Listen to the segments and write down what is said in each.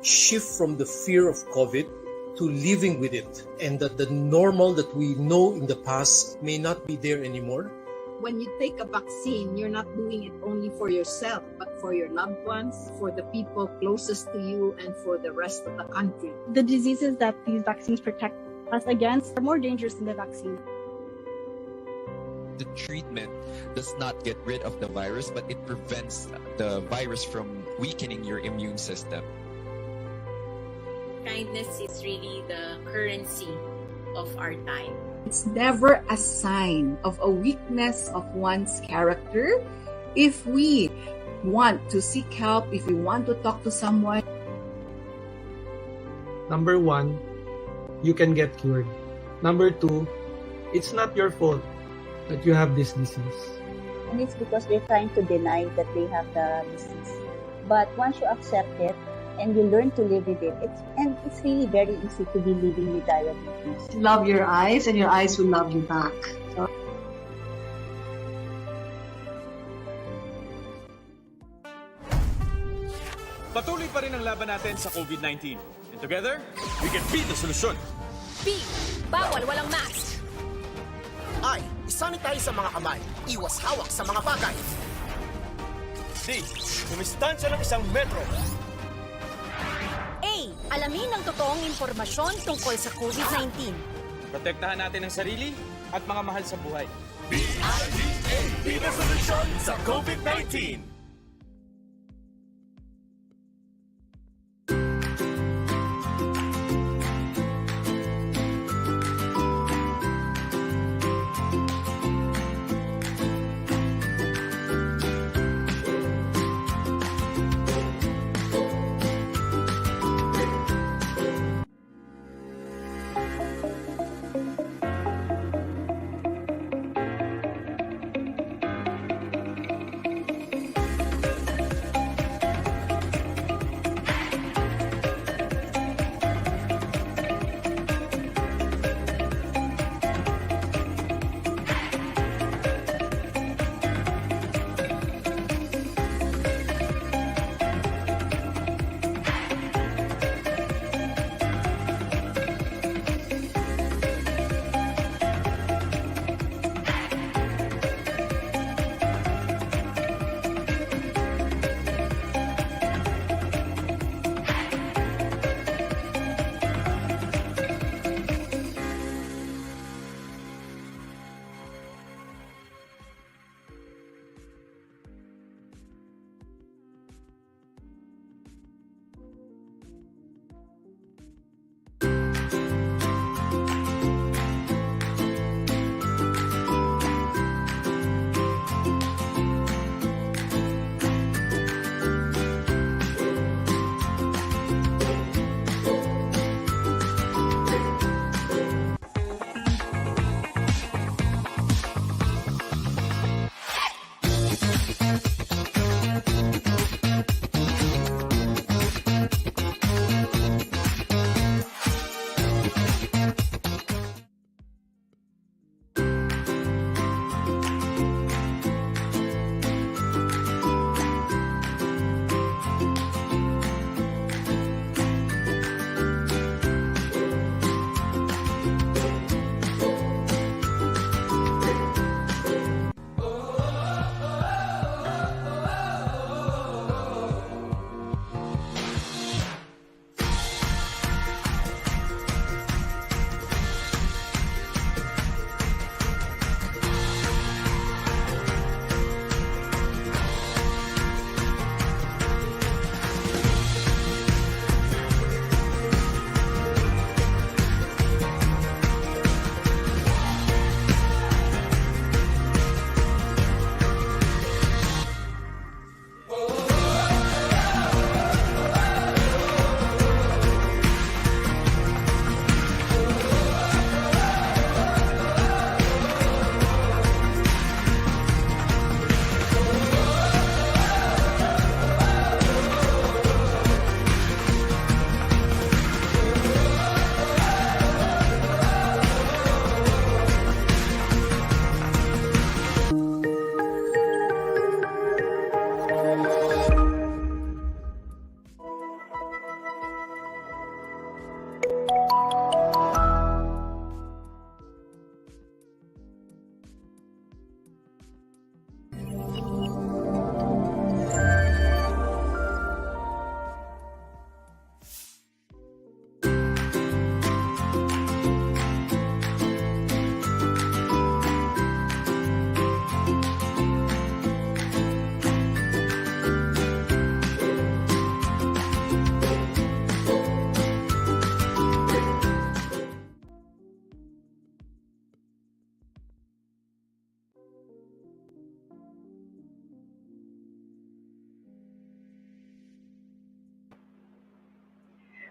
shift from the fear of COVID to living with it, and that the normal that we know in the past may not be there anymore. When you take a vaccine, you're not doing it only for yourself, but for your loved ones, for the people closest to you, and for the rest of the country. The diseases that these vaccines protect us against are more dangerous than the vaccine. The treatment does not get rid of the virus, but it prevents the virus from weakening your immune system. Kindness is really the currency of our time. It's never a sign of a weakness of one's character. If we want to seek help, if we want to talk to someone. Number 1, you can get cured. Number 2, it's not your fault that you have this disease. And it's because they're trying to deny that they have the disease. But once you accept it and you learn to live with it, it's really very easy to be living with diabetes. Love your eyes and your eyes will love you back. Patuloy pa rin ang laban natin sa COVID-19. And together, we can beat the solution. B. Bawal walang mask. I. Isanitize sa mga kamay. Iwas hawak sa mga bagay. D. Umistansya ng 1 metro. A. Alamin ang totoong impormasyon tungkol sa COVID-19. Protektahan natin ang sarili at mga mahal sa buhay. B-I-D-A. Be the solution sa COVID-19.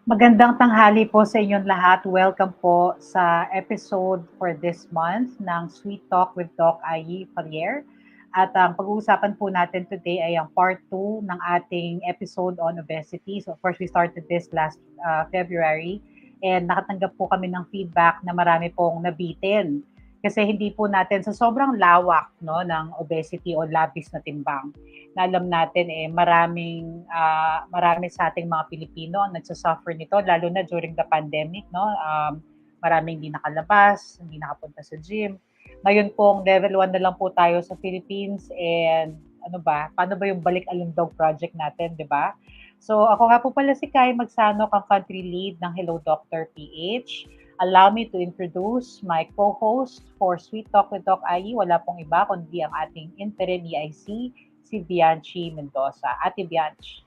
Magandang tanghali po sa inyong lahat. Welcome po sa episode for this month ng Sweet Talk with Doc Ayi Faller. At ang pag-uusapan po natin today ay ang part 2 ng ating episode on obesity. So of course, we started this last February and nakatanggap po kami ng feedback na marami pong nabitin. Kasi hindi po natin sa sobrang lawak ng obesity o labis na timbang. Na alam natin marami sa ating mga Pilipino ang nagsasuffer nito lalo na during the pandemic, maraming hindi nakalabas, hindi nakapunta sa gym. Ngayon pong level 1 na lang po tayo sa Philippines and paano ba yung balik alindog project natin, 'di ba? So ako nga po pala si Kai Magsanok, ang country lead ng Hello Dr. PH. Allow me to introduce my co-host for Sweet Talk with Doc Ayi. Wala pong iba kundi ang ating interim EIC, si Bianchi Mendoza. Ate Bianchi.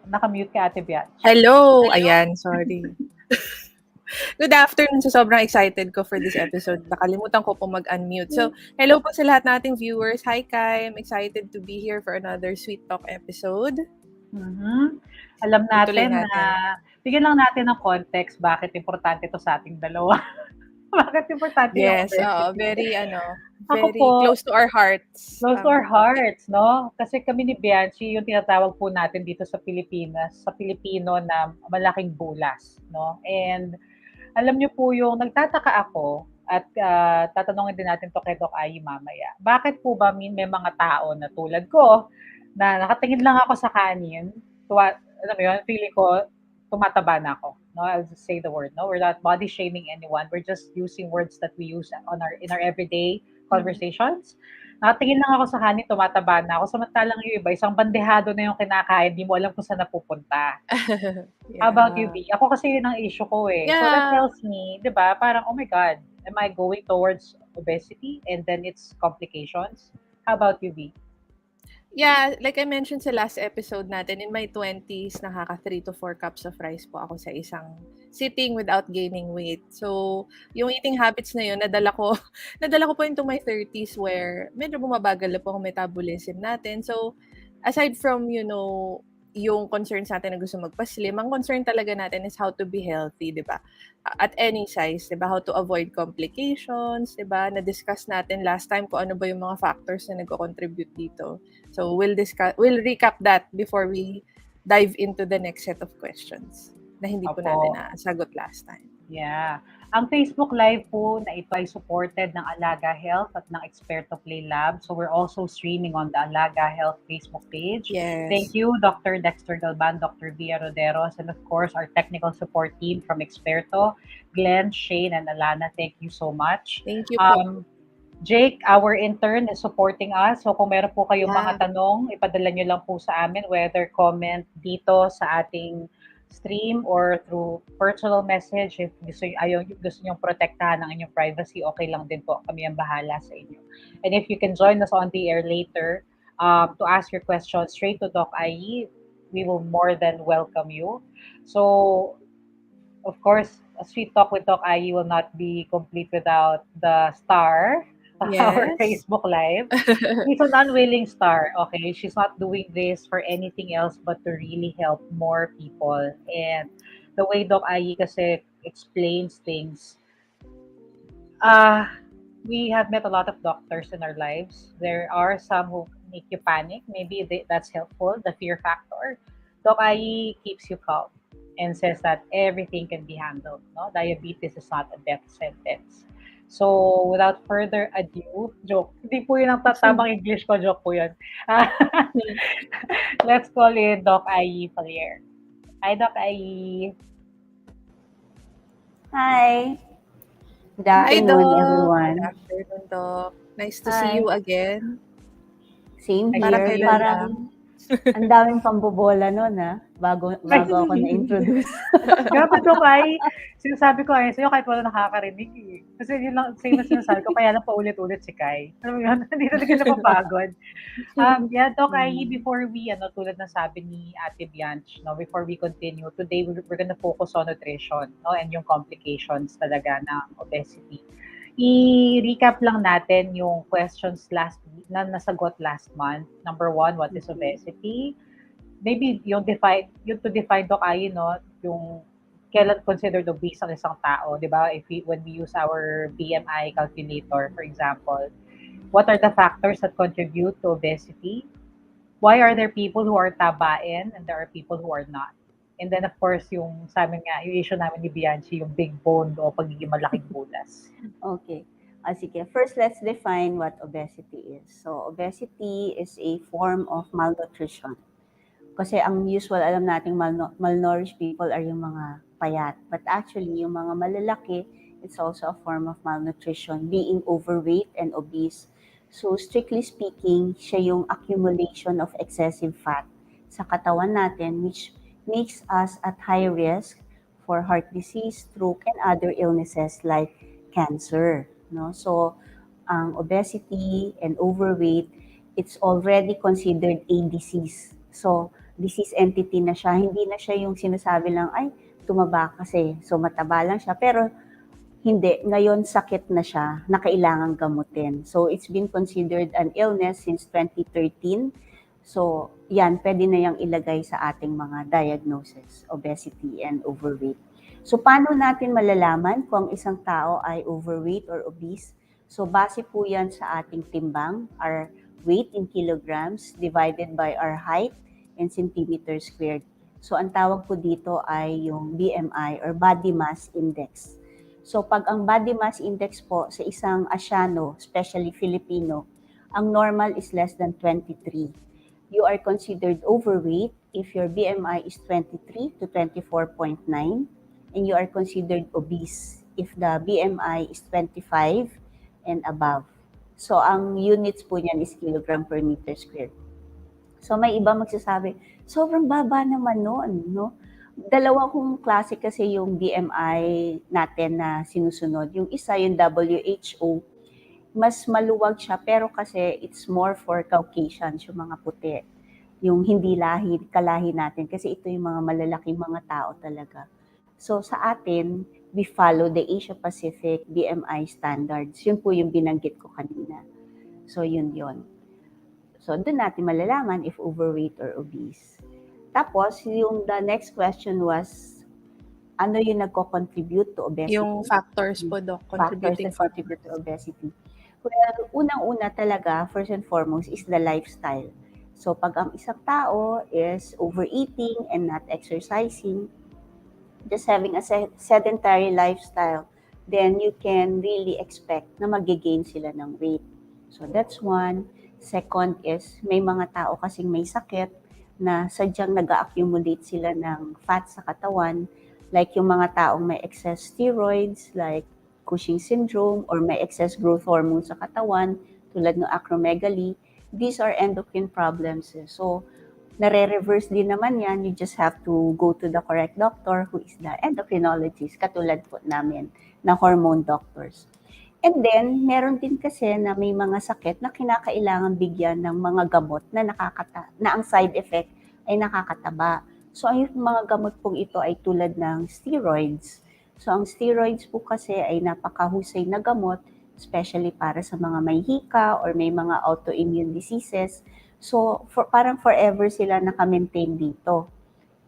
Nakamute ka, Ate Bianchi. Hello! Ayan, sorry. Good afternoon. So, sobrang excited ko for this episode. Nakalimutan ko po mag-unmute. So, hello po sa lahat nating viewers. Hi, Kai. I'm excited to be here for another Sweet Talk episode. Alam natin na bigyan lang natin ng context bakit importante to sa ating dalawa. Bakit importante yung Yes, very Ako po, close to our hearts. Close to our hearts, no? Kasi kami ni Bianchi, yung tinatawag po natin dito sa Pilipinas, sa Pilipino na malaking bulas, no? And alam niyo po yung nagtataka ako at tatanungin din natin to kay Doc Ayi mamaya. Bakit po ba may mga tao na tulad ko na nakatingin lang ako sa kanin, alam mo yun, feeling ko tumataba na ako. No, I'll just say the word. No, we're not body shaming anyone. We're just using words that we use in our everyday conversations. Nakatingin lang ako sa kanin, tumataba na ako. Samantalang yung iba, isang bandehado na yung kinakain, di mo alam kung saan napupunta. How about you, B? Ako kasi yun ang issue ko eh. So that tells me, di ba, parang, oh my God, am I going towards obesity and then its complications? How about you, B? Yeah, like I mentioned sa last episode natin, in my 20s, nakaka 3 to 4 cups of rice po ako sa isang sitting without gaining weight. So, yung eating habits na yun, nadala ko po into my 30s where medyo bumabagal na po ang metabolism natin. So, aside from, yung concerns natin na gusto magpa-slim, ang concern talaga natin is how to be healthy, di ba? At any size, di ba? How to avoid complications, di ba? Na-discuss natin last time kung ano ba yung mga factors na nag-contribute dito. So, we'll recap that before we dive into the next set of questions na hindi po natin nasagot last time. Yeah. Ang Facebook Live po na ito ay supported ng Alaga Health at ng Experto PlayLabs. So we're also streaming on the Alaga Health Facebook page. Yes. Thank you, Dr. Dexter Galban, Dr. Via Roderos, and of course, our technical support team from Experto, Glenn, Shane, and Alana. Thank you so much. Thank you po. Jake, our intern, is supporting us. So kung meron po kayong mga tanong, ipadala nyo lang po sa amin, whether comment dito sa ating stream or through personal message. If gusto nyo protektahan ang inyong privacy, okay lang din po. Kami ang bahala sa inyo. And if you can join us on the air later to ask your questions straight to Doc Ayi, we will more than welcome you. So, of course, a Sweet Talk with Doc Ayi will not be complete without the star of our Facebook Live. She's an unwilling star, okay? She's not doing this for anything else but to really help more people. And the way Doc Ayi kasi explains things, we have met a lot of doctors in our lives. There are some who make you panic. Maybe that's helpful, the fear factor. Doc Ayi keeps you calm and says that everything can be handled. No? Diabetes is not a death sentence. So, without further ado, joke. Hindi po yun ang tatamang English ko, joke po yun. Let's call in Doc Ayi Faller. Hi, Doc Ayi. Hi. Good afternoon, everyone. Good afternoon, Doc. Nice to see you again. Same here. Parang ang daming pambobola nun, bago ako na-introduce. Kaya pa Doc Ayi, sinasabi ko sa'yo kahit wala nakakarinig eh. Kasi yun lang, same na sinasabi ko, kaya lang paulit-ulit si Kai. Alam mo yun, hindi na rin napapagod. Doc Ayi, before we, tulad na sabi ni Ate Bianchi, before we continue, today we're gonna focus on nutrition, and yung complications talaga ng obesity. I-recap lang natin yung questions na nasagot last month. Number 1, what is obesity? maybe yung to define, Doc Ayi, no, yung kailan considered obese ang isang tao, di ba? When we use our BMI calculator, for example, what are the factors that contribute to obesity? Why are there people who are tabain and there are people who are not? And then, of course, yung sa amin nga, yung issue namin ni Bianchi, yung big bone o pagiging malaking bulas. Okay. Sige. First, let's define what obesity is. So, obesity is a form of malnutrition. Kasi ang usual, alam nating malnourished people are yung mga payat. But actually, yung mga malalaki, it's also a form of malnutrition, being overweight and obese. So, strictly speaking, siya yung accumulation of excessive fat sa katawan natin, which makes us at high risk for heart disease, stroke, and other illnesses like cancer. No? So, ang obesity and overweight, it's already considered a disease. So, disease entity na siya. Hindi na siya yung sinasabi lang, ay, tumaba kasi, so mataba lang siya. Pero, hindi. Ngayon, sakit na siya na kailangang gamutin. So, it's been considered an illness since 2013. So, yan, pwede na yung ilagay sa ating mga diagnosis, obesity and overweight. So, paano natin malalaman kung isang tao ay overweight or obese? So, base po yan sa ating timbang, our weight in kilograms divided by our height in centimeters squared. So, ang tawag po dito ay yung BMI or Body Mass Index. So, pag ang body mass index po sa isang Asiano, especially Filipino, ang normal is less than 23. You are considered overweight if your BMI is 23 to 24.9, and you are considered obese if the BMI is 25 and above. So, ang units po niyan is kilogram per meter squared. So, may iba magsasabi, sobrang baba naman noon, no? Dalawa kong klase kasi yung BMI natin na sinusunod. Yung isa, yung WHO, mas maluwag siya, pero kasi it's more for Caucasians, yung mga puti. Yung hindi kalahi natin, kasi ito yung mga malalaking mga tao talaga. So, sa atin, we follow the Asia-Pacific BMI standards. Yun po yung binanggit ko kanina. So, yun. So, doon natin malalaman if overweight or obese. Tapos, the next question was, ano yung nagko-contribute to obesity? Yung factors po, Doc, contributing factors that contribute to obesity. Well, unang-una talaga, first and foremost, is the lifestyle. So, pag ang isang tao is overeating and not exercising, just having a sedentary lifestyle, then you can really expect na mag-gain sila ng weight. So, that's one. Second is, may mga tao kasing may sakit na sadyang nag-accumulate sila ng fat sa katawan, like yung mga taong may excess steroids, like Cushing syndrome, or may excess growth hormone sa katawan, tulad ng acromegaly. These are endocrine problems. So, nare-reverse din naman yan. You just have to go to the correct doctor who is the endocrinologist, katulad po namin na hormone doctors. And then, meron din kasi na may mga sakit na kinakailangan bigyan ng mga gamot na ang side effect ay nakakataba. So, ang mga gamot pong ito ay tulad ng steroids. So, ang steroids po kasi ay napakahusay na gamot, especially para sa mga may hika or may mga autoimmune diseases. So, parang forever sila naka-maintain dito.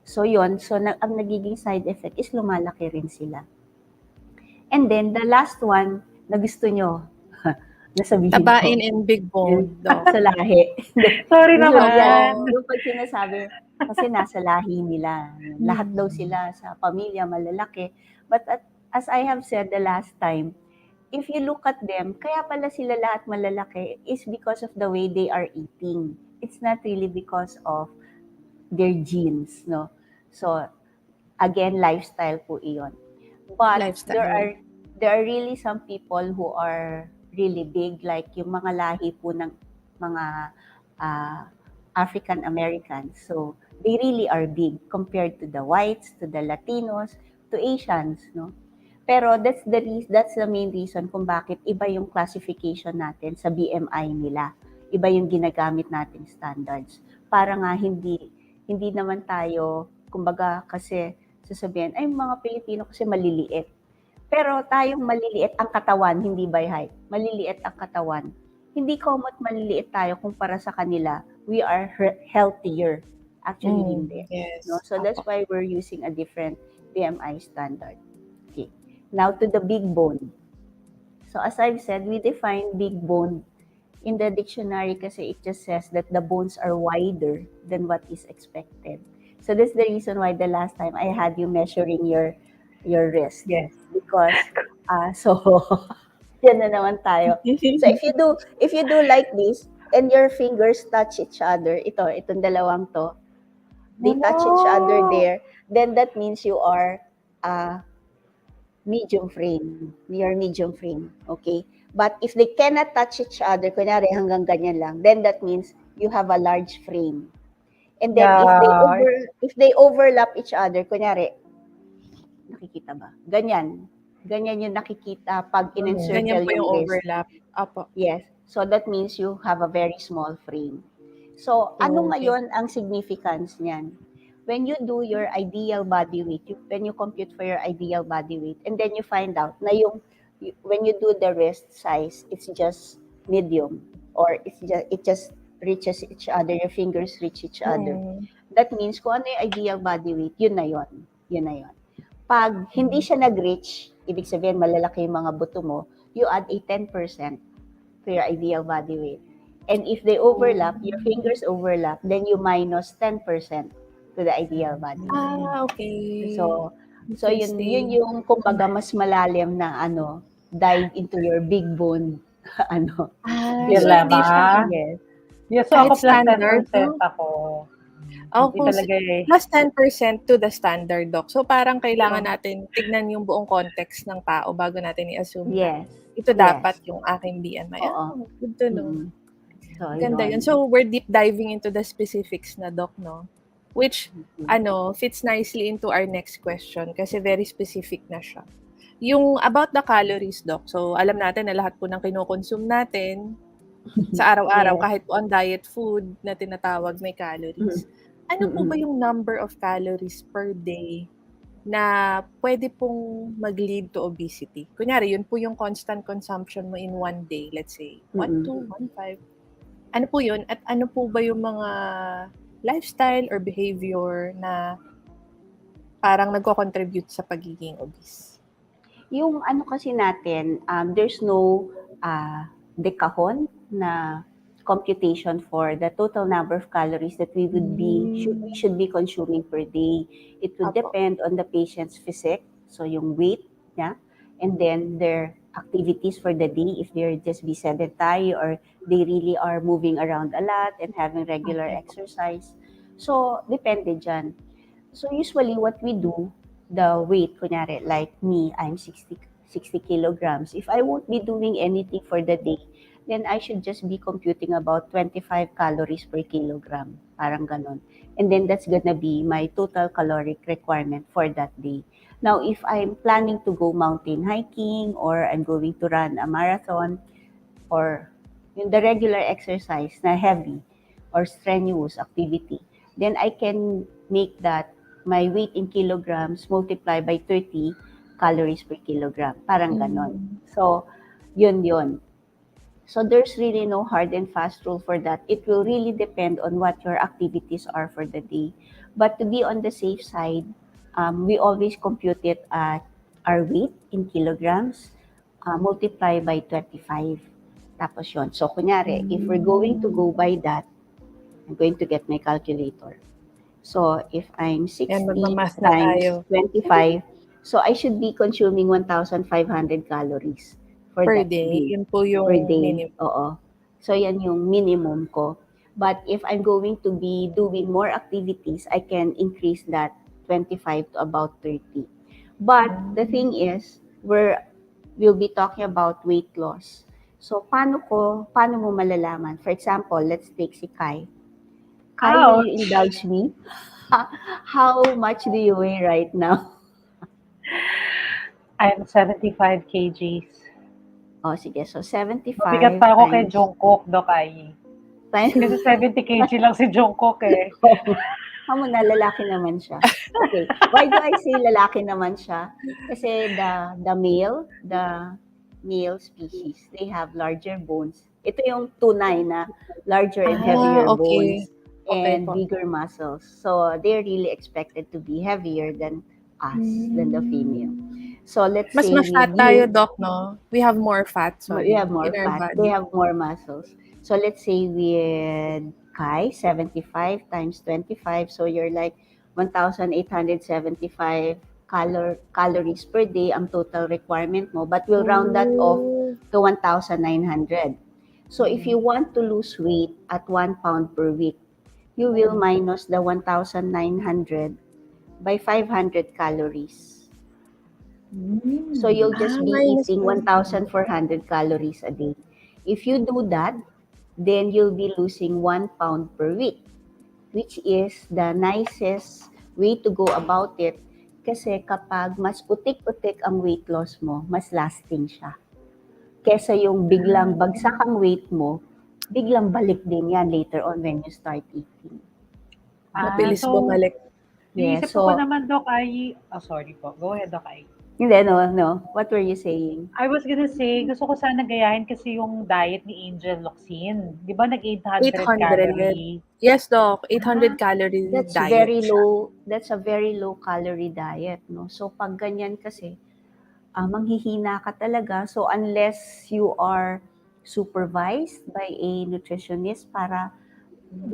So, yun. So, ang nagiging side effect is lumalaki rin sila. And then, the last one, na gusto nyo, nasabihin ko. Tabain and big bone. Sa lahi. Sorry naman. Yung pag sinasabi, kasi nasa lahi nila. Lahat daw sila sa pamilya malalaki. But as I have said the last time, if you look at them, kaya pala sila lahat malalaki is because of the way they are eating. It's not really because of their genes, no? So, again, lifestyle po iyon. But lifestyle. There are really some people who are really big, like yung mga lahi po ng mga African Americans. So, they really are big compared to the whites, to the Latinos, to Asians, no? Pero that's the main reason kung bakit iba yung classification natin sa BMI nila. Iba yung ginagamit nating standards. Para nga hindi naman tayo, kumbaga kasi sasabihin, ay mga Pilipino kasi maliliit. Pero tayong maliliit ang katawan, hindi by height. Maliliit ang katawan. Hindi komot maliliit tayo kumpara sa kanila. We are healthier. Actually, hindi. Yes. No? So that's why we're using a different BMI standard. Okay. Now to the big bone. So as I've said, we define big bone in the dictionary kasi it just says that the bones are wider than what is expected. So that's the reason why the last time I had you measuring your wrist. Yes. Because so yan na naman tayo. So if you do like this and your fingers touch each other, itong dalawang to, they touch each other there, then that means you are medium frame. You're medium frame, okay? But if they cannot touch each other, kunyari hanggang ganyan lang, then that means you have a large frame. And then if they overlap each other, kunyari, nakikita ba? Ganyan. Ganyan yung nakikita pag in-encircle Ganyan po yung wrist. overlap. Apo. Yes. So that means you have a very small frame. So ano ngayon ang significance niyan? When you do your ideal body weight, when you compute for your ideal body weight, and then you find out na when you do the wrist size, it's just medium, or it just reaches each other, your fingers reach each other. That means kung ano yung ideal body weight, yun na yun. Pag hindi siya nag-reach, ibig sabihin malalaki yung mga buto mo, you add a 10% to your ideal body weight. And if they overlap, your fingers overlap, then you minus 10% to the ideal body weight. Okay. So yun yung kumbaga mas malalim na dive into your big bone dilemma. Yes. Yes, so ako plus 10% ako. Plus 10% to the standard, Doc. So parang kailangan natin tignan yung buong context ng tao bago natin i-assume na ito dapat yung aking BMI. Good to know. Ganda yun. So we're deep diving into the specifics na, Doc, no? Which, fits nicely into our next question kasi very specific na siya. Yung about the calories, Doc. So, alam natin na lahat po ng kinokonsume natin sa araw-araw, kahit po ang diet food na tinatawag may calories. Ano po ba yung number of calories per day na pwede pong mag-lead to obesity? Kunyari, yun po yung constant consumption mo in one day, let's say, 1, 2, 1, 5. Ano po yun? At ano po ba yung mga lifestyle or behavior na parang nagko-contribute sa pagiging obese? Yung kasi natin, there's no dekahon na computation for the total number of calories that we should be consuming per day. It will depend on the patient's physique, so yung weight niya, and then their activities for the day, if they're just be sedentary or they really are moving around a lot and having regular exercise. So, depende dyan. So, usually what we do, the weight, kunyari, like me, I'm 60 kilograms. If I won't be doing anything for the day, then I should just be computing about 25 calories per kilogram. Parang ganon. And then that's gonna be my total caloric requirement for that day. Now, if I'm planning to go mountain hiking or I'm going to run a marathon or the regular exercise na heavy or strenuous activity, then I can make that my weight in kilograms multiply by 30 calories per kilogram. Parang ganon. So, yun. So, there's really no hard and fast rule for that. It will really depend on what your activities are for the day. But to be on the safe side, we always compute it at our weight in kilograms, multiply by 25. Tapos yun. So, kunyari, if we're going to go by that, I'm going to get my calculator. So, if I'm 60 times 25, so I should be consuming 1,500 calories for per that day. Yun po yung per day. minimum. Oo. So, yan yung minimum ko. But if I'm going to be doing more activities, I can increase that 25 to about 30. But the thing is, we'll be talking about weight loss. So, paano mo malalaman? For example, let's take si Kai. Kai, will you indulge me? How much do you weigh right now? I'm 75 kgs. Oh, sige. So, 75 Mabigat pa ako kay times... Jungkook, Doc Ayi. Kasi 70 kg lang si Jungkook eh. Amo na, lalaki naman siya. Okay. Why do I say lalaki naman siya? Kasi the male species, they have larger bones. Ito yung tunay na larger and heavier bones. and po. bigger muscles. So they're really expected to be heavier than us, than the female. So let's Mas say ma-fat with tayo, you, Doc, no? We have more fat, we have sorry, more in our fat. They body. have more muscles. So let's say with Kai, 75 times 25. So you're like 1,875 calories per day ang total requirement mo. But we'll round that off Oh. to 1,900. So if you want to lose weight at 1 pound per week, you will minus the 1,900 by 500 calories. So you'll just be Minus eating 1. 1,400 calories a day. If you do that, then you'll be losing 1 pound per week, which is the nicest way to go about it. Kasi kapag mas utik-utik ang weight loss mo, mas lasting siya. Kesa yung biglang bagsak ang weight mo, biglang balik din yan later on when you start eating. Mabilis So, bumalik. Yes, naisip ko so, naman, Doc Ayi. Oh, sorry po. Go ahead, Doc Ayi. hindi, no. What were you saying? I was gonna say, gusto ko sana gayahin kasi yung diet ni Angel Locsin. Di ba nag-800 800. calorie? Yes, Doc. 800 calorie That's diet very siya. low. That's a very low calorie diet, no? So pag ganyan kasi, manghihina ka talaga. So unless you are supervised by a nutritionist para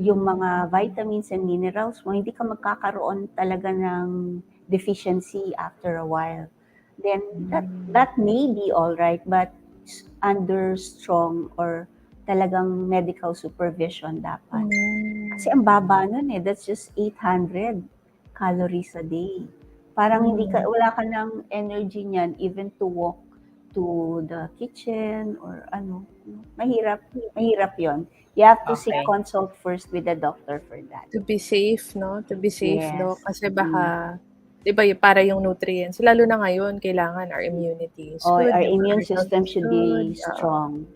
yung mga vitamins and minerals mo, hindi ka magkakaroon talaga ng deficiency after a while. Then that may be all right, but under strong or talagang medical supervision dapat. Kasi ang baba nun eh. That's just 800 calories a day. Parang hindi ka, wala ka ng energy niyan even to walk to the kitchen or ano. Mahirap yon. You have to seek Okay. consult first with the doctor for that. To be safe, no? To be safe, Yes. Doc. Kasi baka, di ba, para yung nutrients, lalo na ngayon, kailangan our immunity is good. Our yung immune heart health system is should good. be strong.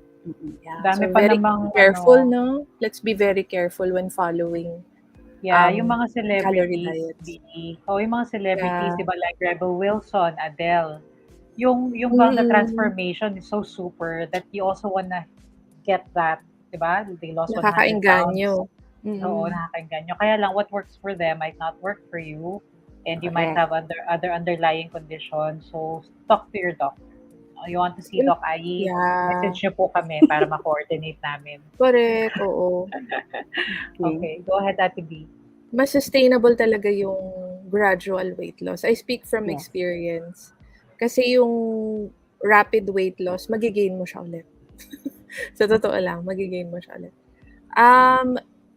Yeah. Dami So, pa very namang, careful, ano, no? Let's be very careful when following yeah, yung mga calorie celebrities, diets. yung mga celebrities, Yeah. di ba, like Rebel Wilson, Adele, yung bang the transformation is so super that you also wanna get that, di ba? They lost 100 pounds. Nakakaengganyo. Oo, nakakaengganyo. Kaya lang, what works for them might not work for you, and you might have other underlying conditions. So, talk to your doctor. You want to see Doc Ayi? Yeah. Message nyo po kami para ma-coordinate namin. Correct, oo. Okay, go ahead, Ate B. Mas sustainable talaga yung gradual weight loss. I speak from Yes. experience. Kasi yung rapid weight loss, magigain mo siya ulit. Sa totoo lang, magigain mo siya ulit.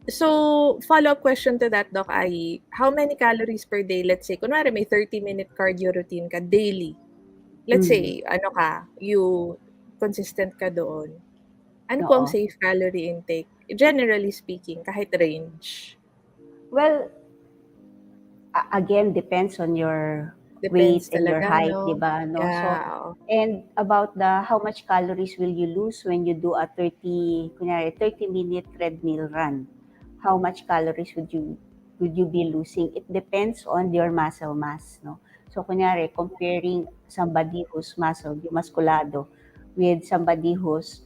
So, follow-up question to that, Doc Ayi. How many calories per day, let's say, kunwari may 30-minute cardio routine ka daily. Let's say, consistent ka doon. Ano po ang Oo. safe calorie intake? Generally speaking, kahit range. Well, again, depends on your Depends weight and your talaga, height, no? di ba? No? Yeah. So, and about how much calories will you lose when you do a 30-minute treadmill run? How much calories would you be losing? It depends on your muscle mass, no? So, kunyari, comparing somebody who's muskulado with somebody who's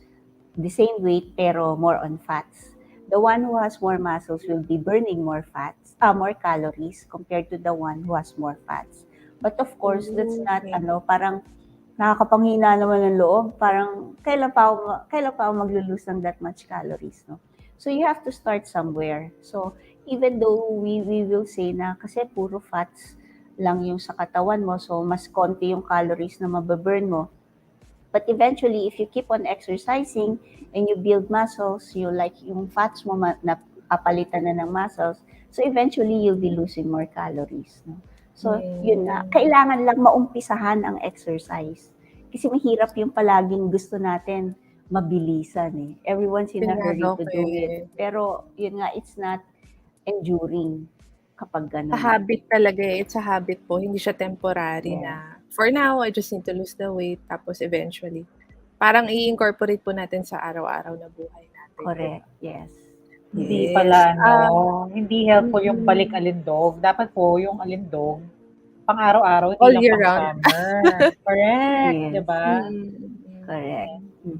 the same weight pero more on fats. The one who has more muscles will be burning more more calories compared to the one who has more fats. But of course, that's not parang nakakapanghina naman ng loob. Parang kailan pa ako maglulose ng that much calories, no? So you have to start somewhere. So even though we will say na kasi puro fats lang yung sa katawan mo, so mas konti yung calories na mababurn mo. But eventually, if you keep on exercising and you build muscles, yung fats mo napalitan na ng muscles, so eventually you'll be losing more calories, no? So, yun nga, kailangan lang maumpisahan ang exercise. Kasi mahirap yung palaging gusto natin mabilisan eh. Everyone's in a hurry to do it. Pero, yun nga, it's not enduring kapag ganun. Sa habit talaga eh. It's a habit po. Hindi siya temporary na for now, I just need to lose the weight. Tapos eventually, parang i-incorporate po natin sa araw-araw na buhay natin. Correct, yes. Hindi pala, hindi helpful yung balik alindog. Dapat po yung alindog, pang araw-araw, hindi all lang year pang round. summer. Correct, Yes. diba? Correct.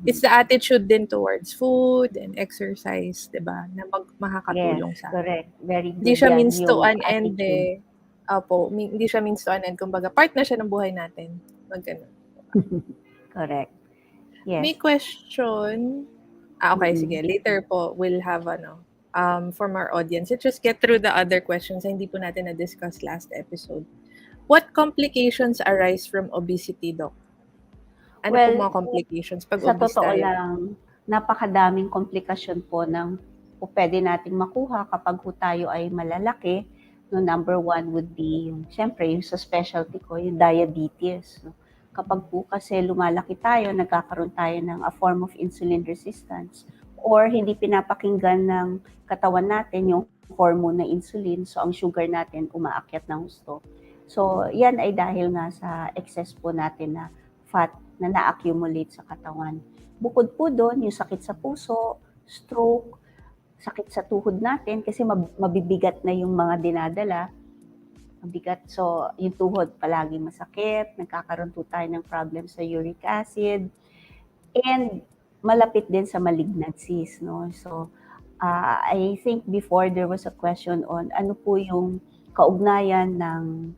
it's the attitude din towards food and exercise, 'di ba? Na makakatulong Yes, sa correct. Very Hindi good siya yan, means to yung an end attitude. Opo, hindi siya means to an end. Kumbaga, part na siya ng buhay natin. Mag ganun. Correct. May Yes. question. Okay, sige. Later po, we'll have from our audience. Let's just get through the other questions na hindi po natin na-discuss last episode. What complications arise from obesity, Doc? Ano po mga complications pag sa obese totoo tayo? lang, napakadaming komplikasyon po ng o pwede nating makuha kapag po tayo ay malalaki. No, number one would be yung, syempre, yung sa specialty ko, yung diabetes. No? Kapag po kasi lumalaki tayo, nagkakaroon tayo ng a form of insulin resistance or hindi pinapakinggan ng katawan natin yung hormone na insulin, so ang sugar natin umaakyat ng husto. So, yan ay dahil nga sa excess po natin na fat na na-accumulate sa katawan. Bukod po doon, yung sakit sa puso, stroke, sakit sa tuhod natin kasi mabibigat na yung mga dinadala. Mabigat. So, yung tuhod palagi masakit, nagkakaroon po tayo ng problem sa uric acid, and malapit din sa malignancies. No? So, I think before there was a question on ano po yung kaugnayan ng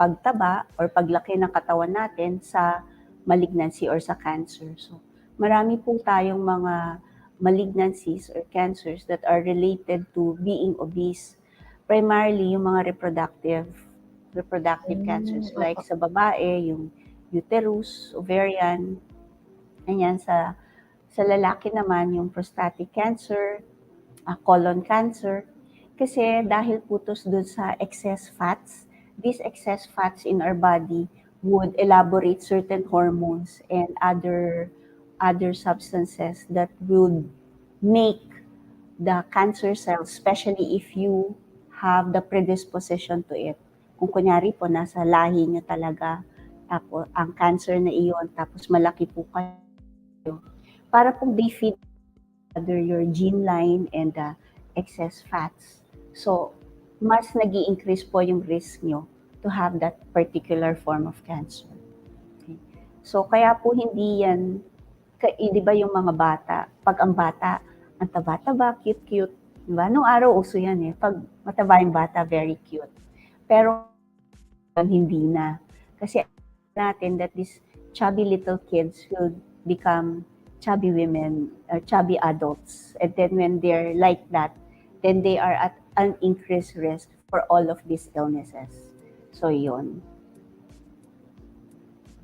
pagtaba or paglaki ng katawan natin sa malignancy or sa cancer. So, marami po tayong mga malignancies or cancers that are related to being obese. Primarily, yung mga reproductive cancers like sa babae, yung uterus, ovarian, ganyan. Sa lalaki naman, yung prostatic cancer, colon cancer. Kasi dahil putos dun sa excess fats, these excess fats in our body would elaborate certain hormones and other substances that would make the cancer cells, especially if you have the predisposition to it. Kung kunyari po, nasa lahi nyo talaga, tapos ang cancer na iyon, tapos malaki po kayo. Para pong they feed your gene line and excess fats. So, mas nag-i-increase po yung risk nyo to have that particular form of cancer. Okay. So, kaya po hindi yan, di ba yung mga bata, pag ang bata, ang taba-taba, cute-cute, di ba? Nung araw, uso yan eh. Pag mataba yung bata, very cute. Pero, hindi na. Kasi natin that these chubby little kids will become chubby women or chubby adults. And then when they're like that, then they are at an increased risk for all of these illnesses. So, yun.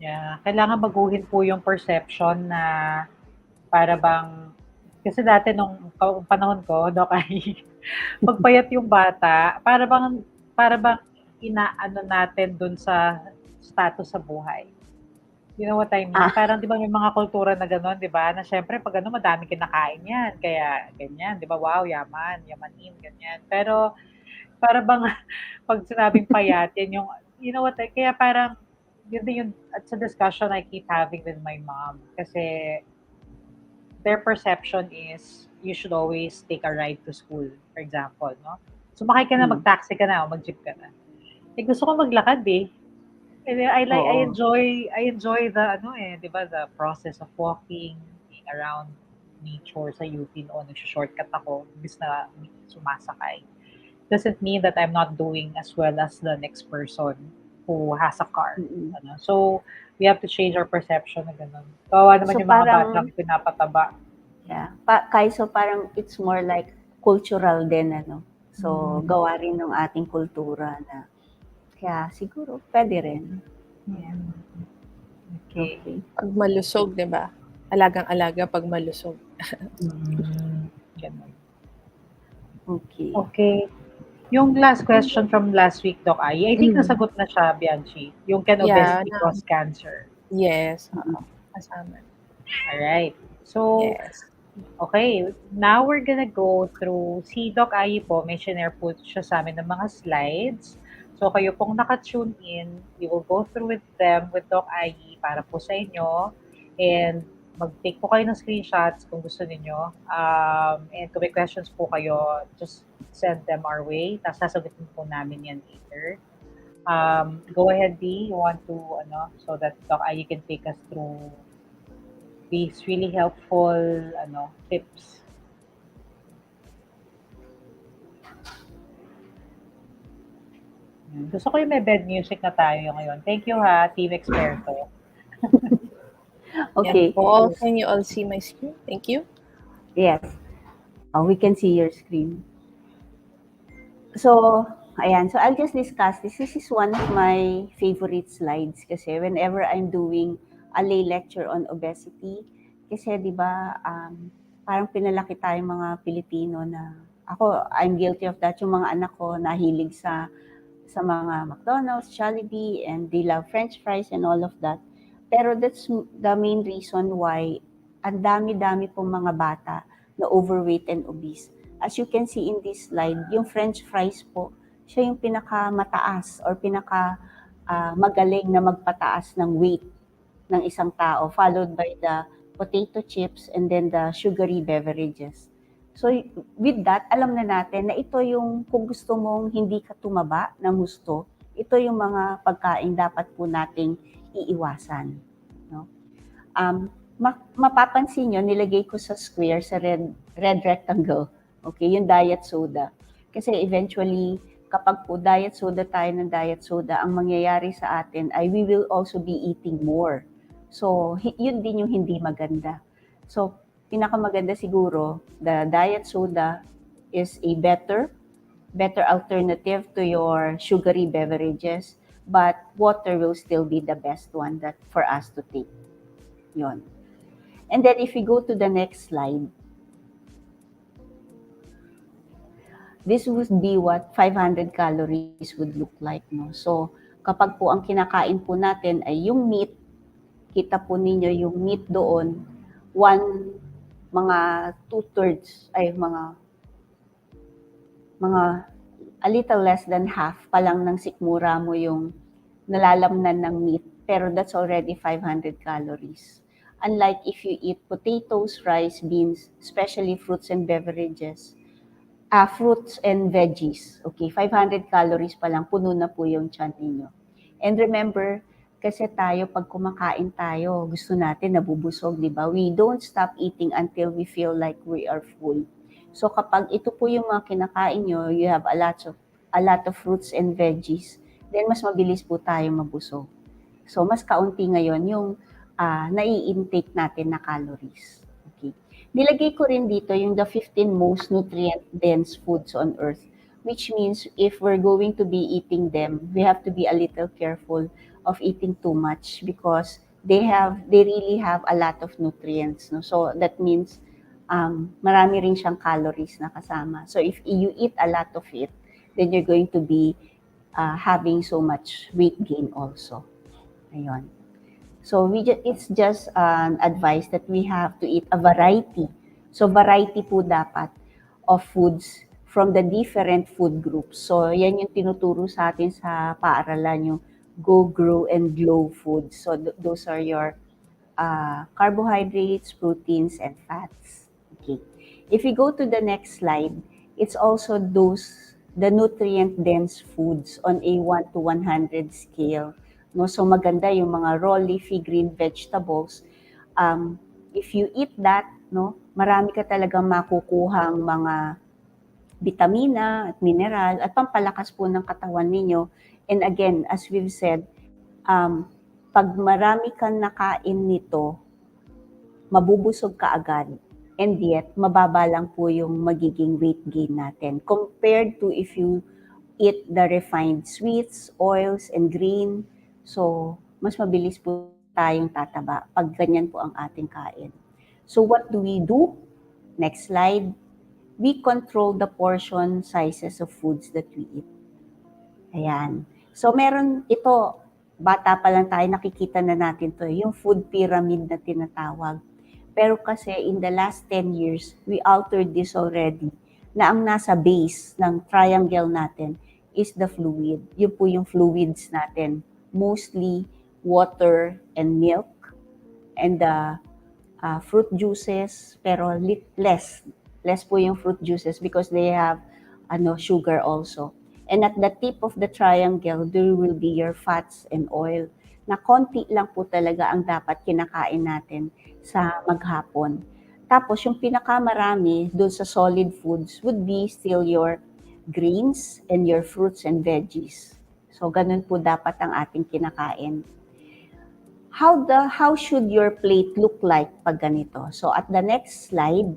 Yeah, kailangan baguhin po yung perception na para bang, kasi dati nung panahon ko, Doc Ayi, pagpayat yung bata, para bang inaano natin dun sa status sa buhay. You know what I mean? Parang di ba may mga kultura na gano'n, di ba? Na syempre pag madami kinakain yan, kaya ganyan, di ba? Wow, yamanin, ganyan. Pero para bang pag sinabing payat, yan yung, you know what, kaya parang yun din yung, it's a discussion I keep having with my mom. Kasi their perception is you should always take a ride to school, for example, no? Sumakay ka na, mag-taxi ka na, o mag-jeep ka na. Gusto ko maglakad eh. I enjoy the di ba, the process of walking, being around nature sa UP noon, nag-shortcut ako, imbis na sumasakay. Doesn't mean that I'm not doing as well as the next person who has a car. So, we have to change our perception na gano'n. Kawawa naman So, yung mga parang, batang pinapataba. Yeah. So parang it's more like cultural din, ano? So, gawa rin ng ating kultura na kaya siguro pwede rin. Yeah. Okay. Pag malusog, di ba? Alagang-alaga pag malusog. Okay. Yung last question from last week, Doc Ayi, I think nasagot na siya, Bianchi. Yung can obesity cause cancer? Yes. Kasama. Alright. So, okay. Now we're gonna go through, si Doc Ayi po, may shinare po siya sa amin ng mga slides. So, kayo pong naka-tune in, we will go through with them with Doc Ayi para po sa inyo. And mag-take po kayo ng screenshots kung gusto niyo. And kung may questions po kayo, just send them our way. Tapos sasagutin po namin yan later. Go ahead, Dee. You want to, so that Doc Ayi can take us through these really helpful tips. Gusto ko yung may bed music na tayo ngayon. Thank you ha, Team Experto. Okay. Can you all see my screen? Thank you. Yes. We can see your screen. So, ayan. So, I'll just discuss this. This is one of my favorite slides kasi whenever I'm doing a lay lecture on obesity, kasi di ba, parang pinalaki tayong mga Pilipino na, I'm guilty of that. Yung mga anak ko nahilig sa mga McDonald's, Jollibee, and they love French fries and all of that. Pero that's the main reason why ang dami-dami pong mga bata na overweight and obese. As you can see in this slide, yung French fries po, siya yung pinakamataas or magaling na magpataas ng weight ng isang tao, followed by the potato chips and then the sugary beverages. So with that, alam na natin na ito yung kung gusto mong hindi ka tumaba ng gusto, ito yung mga pagkain dapat po nating iiwasan. No? Mapapansin nyo, nilagay ko sa square, sa red rectangle, okay, yung diet soda. Kasi eventually, kapag po diet soda tayo ng diet soda, ang mangyayari sa atin ay we will also be eating more. So, yun din yung hindi maganda. So, pinakamaganda siguro, the diet soda is a better alternative to your sugary beverages, but water will still be the best one that for us to take. Yon. And then if we go to the next slide, this would be what 500 calories would look like. No? So, kapag po ang kinakain po natin ay yung meat, kita po ninyo yung meat doon, mga 2/3 ay mga a little less than half pa lang ng sikmura mo yung nalalamnan ng meat, pero that's already 500 calories. Unlike if you eat potatoes, rice, beans, especially fruits and beverages, fruits and veggies, okay, 500 calories pa lang, puno na po yung tiyan ninyo. And remember, kasi tayo, pag kumakain tayo, gusto natin nabubusog, di ba? We don't stop eating until we feel like we are full. So kapag ito po yung mga kinakain nyo, you have a lot of fruits and veggies, then mas mabilis po tayo mabusog. So mas kaunti ngayon yung nai-intake natin na calories. Okay. Nilagay ko rin dito yung the 15 most nutrient-dense foods on earth, which means if we're going to be eating them, we have to be a little careful of eating too much because they really have a lot of nutrients. No? So that means marami rin siyang calories na kasama. So if you eat a lot of it, then you're going to be having so much weight gain also. Ayun. So it's just an advice that we have to eat a variety. So variety po dapat of foods from the different food groups. So yan yung tinuturo sa atin sa paaralan, yung Go, Grow, and Glow foods. So those are your carbohydrates, proteins, and fats. Okay. If we go to the next slide, it's also the nutrient-dense foods on a 1 to 100 scale. No? So maganda yung mga raw leafy green vegetables. If you eat that, no, marami ka talagang makukuhang mga vitamina at mineral at pampalakas po ng katawan ninyo. And again, as we've said, pag marami kang nakain nito, mabubusog ka agad. And yet, mababa lang po yung magiging weight gain natin compared to if you eat the refined sweets, oils, and grain. So, mas mabilis po tayong tataba pag ganyan po ang ating kain. So, what do we do? Next slide. We control the portion sizes of foods that we eat. Ayan. So, meron ito, bata pa lang tayo, nakikita na natin to, yung food pyramid na tinatawag. Pero kasi in the last 10 years, we altered this already, na ang nasa base ng triangle natin is the fluid. Yun po yung fluids natin. Mostly water and milk and the fruit juices, pero less po yung fruit juices because they have sugar also. And at the tip of the triangle, there will be your fats and oil. na konti lang po talaga ang dapat kinakain natin sa maghapon. Tapos yung pinakamarami doon sa solid foods would be still your greens and your fruits and veggies. So ganun po dapat ang ating kinakain. How should your plate look like pag ganito? So at the next slide,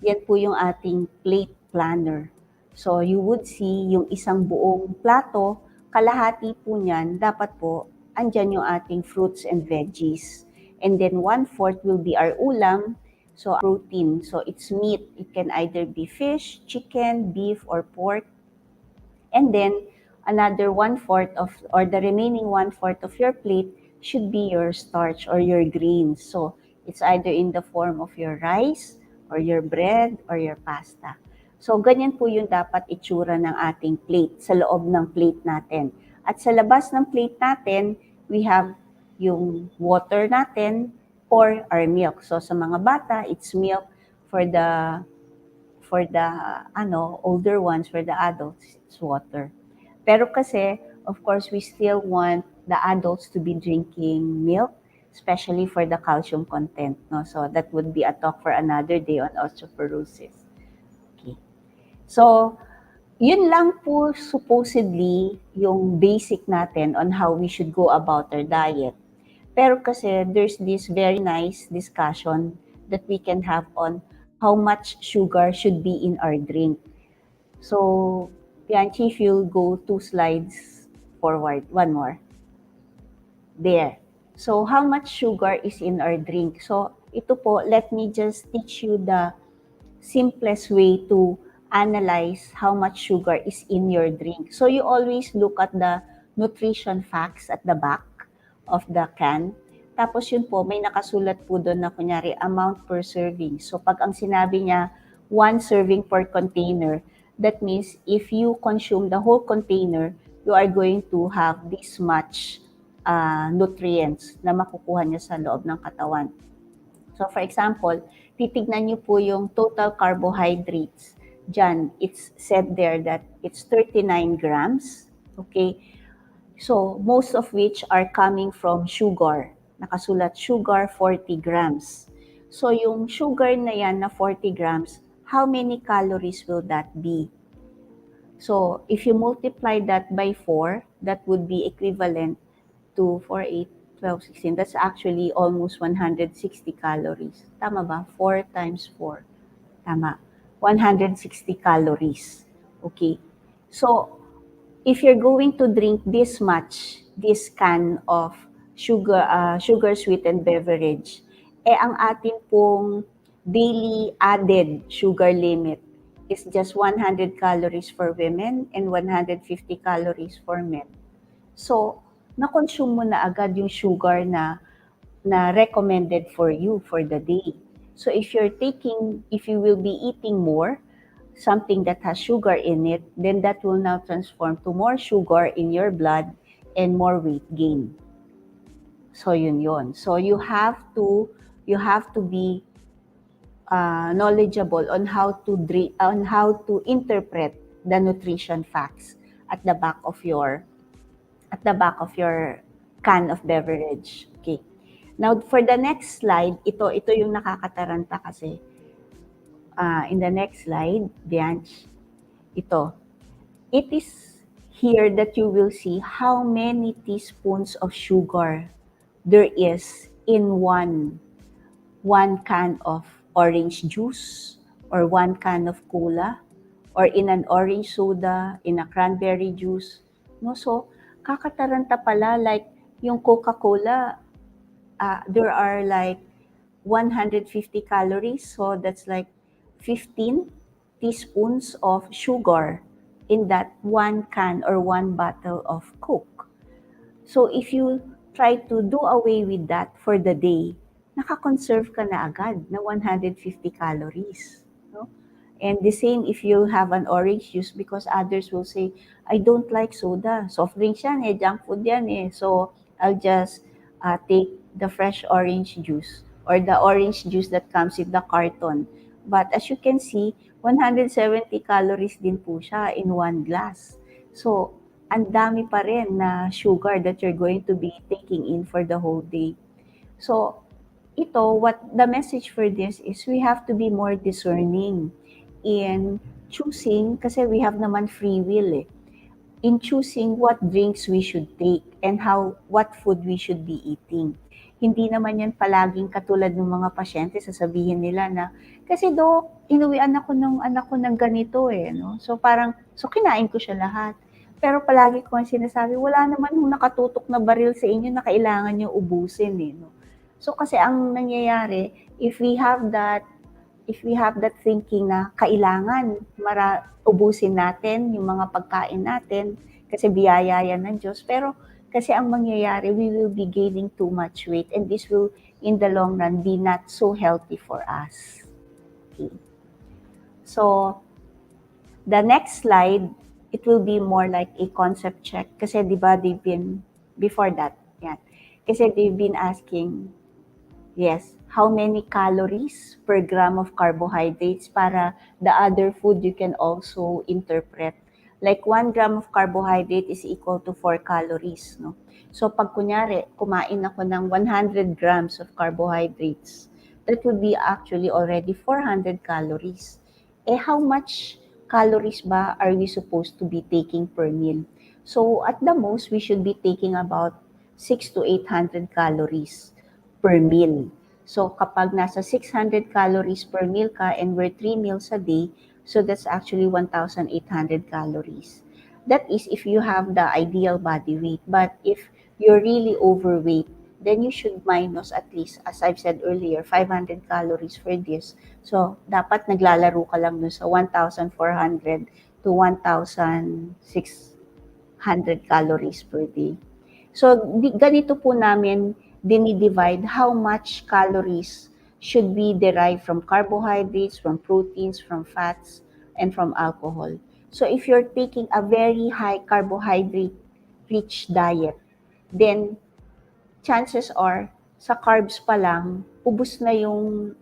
yan po yung ating plate planner. So you would see yung isang buong plato, kalahati po niyan, dapat po andyan yung ating fruits and veggies. And then 1/4 will be our ulam, so protein. So it's meat. It can either be fish, chicken, beef, or pork. And then another 1/4 or the remaining 1/4 of your plate should be your starch or your greens. So it's either in the form of your rice, or your bread, or your pasta. So, ganyan po yung dapat itsura ng ating plate, sa loob ng plate natin. At sa labas ng plate natin, we have yung water natin or our milk. So, sa mga bata, it's milk. For the older ones, for the adults, it's water. Pero kasi, of course, we still want the adults to be drinking milk, especially for the calcium content. No? So that would be a talk for another day on osteoporosis. Okay. So, yun lang po supposedly yung basic natin on how we should go about our diet. Pero kasi there's this very nice discussion that we can have on how much sugar should be in our drink. So, Bianchi, if you'll go 2 slides forward, one more. There. So, how much sugar is in our drink? So, ito po, let me just teach you the simplest way to analyze how much sugar is in your drink. So, you always look at the nutrition facts at the back of the can. Tapos yun po, may nakasulat po doon na kunyari amount per serving. So, pag ang sinabi niya 1 serving per container, that means if you consume the whole container, you are going to have this much nutrients na makukuha niya sa loob ng katawan. So for example, titignan niyo po yung total carbohydrates. Diyan, it's said there that it's 39 grams. Okay? So most of which are coming from sugar. Nakasulat sugar 40 grams. So yung sugar na yan na 40 grams, how many calories will that be? So if you multiply that by 4, that would be equivalent to 4, 8, 12, 16. That's actually almost 160 calories. Tama ba? 4 times 4. Tama. 160 calories. Okay. So, if you're going to drink this much, this can of sugar sweetened beverage, ang atin pong daily added sugar limit is just 100 calories for women and 150 calories for men. So, na-consume mo na agad yung sugar na recommended for you for the day. So if you will be eating more, something that has sugar in it, then that will now transform to more sugar in your blood and more weight gain. So yun. So you have to be knowledgeable on how to interpret the nutrition facts at the back of your can of beverage. Okay. Now, for the next slide, ito yung nakakataranta kasi. In the next slide, Bianch, ito. It is here that you will see how many teaspoons of sugar there is in one can of orange juice or 1 can of cola or in an orange soda, in a cranberry juice. No, so kakataranta pala, like yung Coca-Cola, there are like 150 calories, so that's like 15 teaspoons of sugar in that 1 can or 1 bottle of Coke. So if you try to do away with that for the day, nakakonserve ka na agad na 150 calories. No? And the same if you have an orange juice, because others will say, I don't like soda. Soft drinks yan junk food yan So I'll just take the fresh orange juice or the orange juice that comes in the carton. But as you can see, 170 calories din po siya in 1 glass. So ang dami pa rin na sugar that you're going to be taking in for the whole day. So, what the message for this is we have to be more discerning in choosing, kasi we have naman free will in choosing what drinks we should take and what food we should be eating. Hindi naman yan palaging katulad ng mga pasyente, sasabihin nila na, kasi inuwian ako ng anak ko ng ganito no? So kinain ko siya lahat. Pero palagi ko ang sinasabi, wala naman yung nakatutok na baril sa inyo na kailangan nyo ubusin no? So kasi ang nangyayari, if we have that thinking na kailangan ubusin natin yung mga pagkain natin kasi biyaya yan ng Diyos. Pero kasi ang mangyayari, we will be gaining too much weight and this will, in the long run, be not so healthy for us. Okay. So, the next slide, it will be more like a concept check. Kasi diba before that, yan. Kasi they've been asking, yes, how many calories per gram of carbohydrates para the other food you can also interpret. Like 1 gram of carbohydrate is equal to 4 calories. No? So pag kunyari, kumain ako ng 100 grams of carbohydrates, that would be actually already 400 calories. How much calories ba are we supposed to be taking per meal? So at the most, we should be taking about 600 to 800 calories per meal. So kapag nasa 600 calories per meal ka and we're 3 meals a day, so that's actually 1,800 calories. That is if you have the ideal body weight. But if you're really overweight, then you should minus at least, as I've said earlier, 500 calories for this. So dapat naglalaro ka lang dun sa 1,400 to 1,600 calories per day. So ganito po namin dinidivide how much calories should be derived from carbohydrates, from proteins, from fats, and from alcohol. So if you're taking a very high carbohydrate-rich diet, then chances are, sa carbs pa lang, ubos na yung,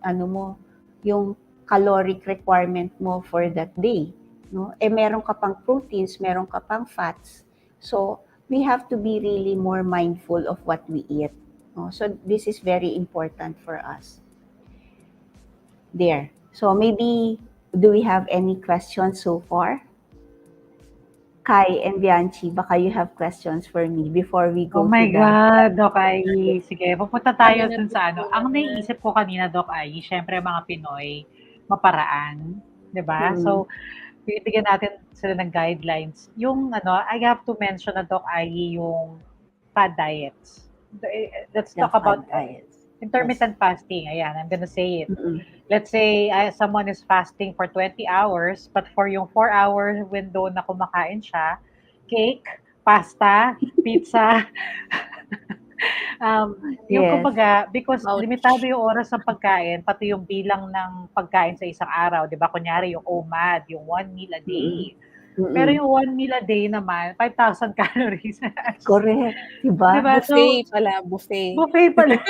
yung caloric requirement mo for that day. No? Meron ka pang proteins, meron ka pang fats. So we have to be really more mindful of what we eat. No? So this is very important for us. There. So maybe, do we have any questions so far? Kai and Bianchi, baka you have questions for me before we go Oh my to God, Doc Ayi. Sige, pupunta tayo dun sa Ang naiisip ko kanina, Doc Ayi, syempre mga Pinoy, maparaan. Diba? So, bibigyan natin sila ng guidelines. Yung I have to mention na Doc Ayi, yung fad diets. Let's talk about diets. Intermittent fasting. Ayan, I'm gonna say it. Let's say someone is fasting for 20 hours, but for yung 4-hour window na kumakain siya, cake, pasta, pizza, yung kumbaga, because limitado yung oras ng pagkain, pati yung bilang ng pagkain sa isang araw, di ba? Kunyari yung OMAD, yung 1 meal a day. Pero yung 1 meal a day naman, 5,000 calories. Correct. Diba? Buffet pala, buffet. Buffet pala.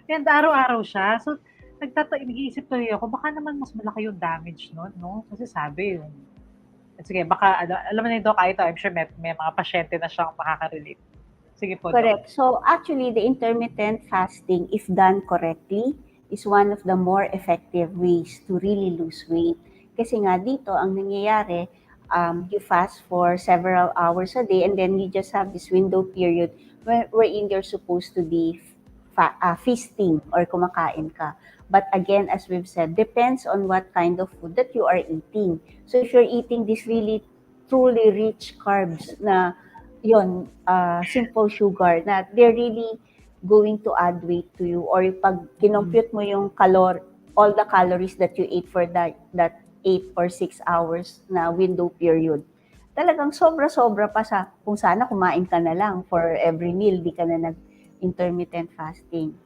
And araw-araw siya. So, nag-iisip tuloy ako, baka naman mas malaki yung damage nun, no? Kasi sabi yung, sige, baka, alam mo na yung Doc Ayi, I'm sure may mga pasyente na siyang makaka-relate. Sige po. Correct. Doc. So, actually, the intermittent fasting, if done correctly, is one of the more effective ways to really lose weight. Kasi nga dito, ang nangyayari, you fast for several hours a day and then you just have this window period wherein you're supposed to be feasting or kumakain ka. But again, as we've said, depends on what kind of food that you are eating. So if you're eating this really truly rich carbs na simple sugar na they're really going to add weight to you, or pag kinompute mo yung all the calories that you ate for that 8 or 6 hours na window period, talagang sobra-sobra pa sa kung sana kumain ka na lang for every meal, di ka na nag-intermittent fasting.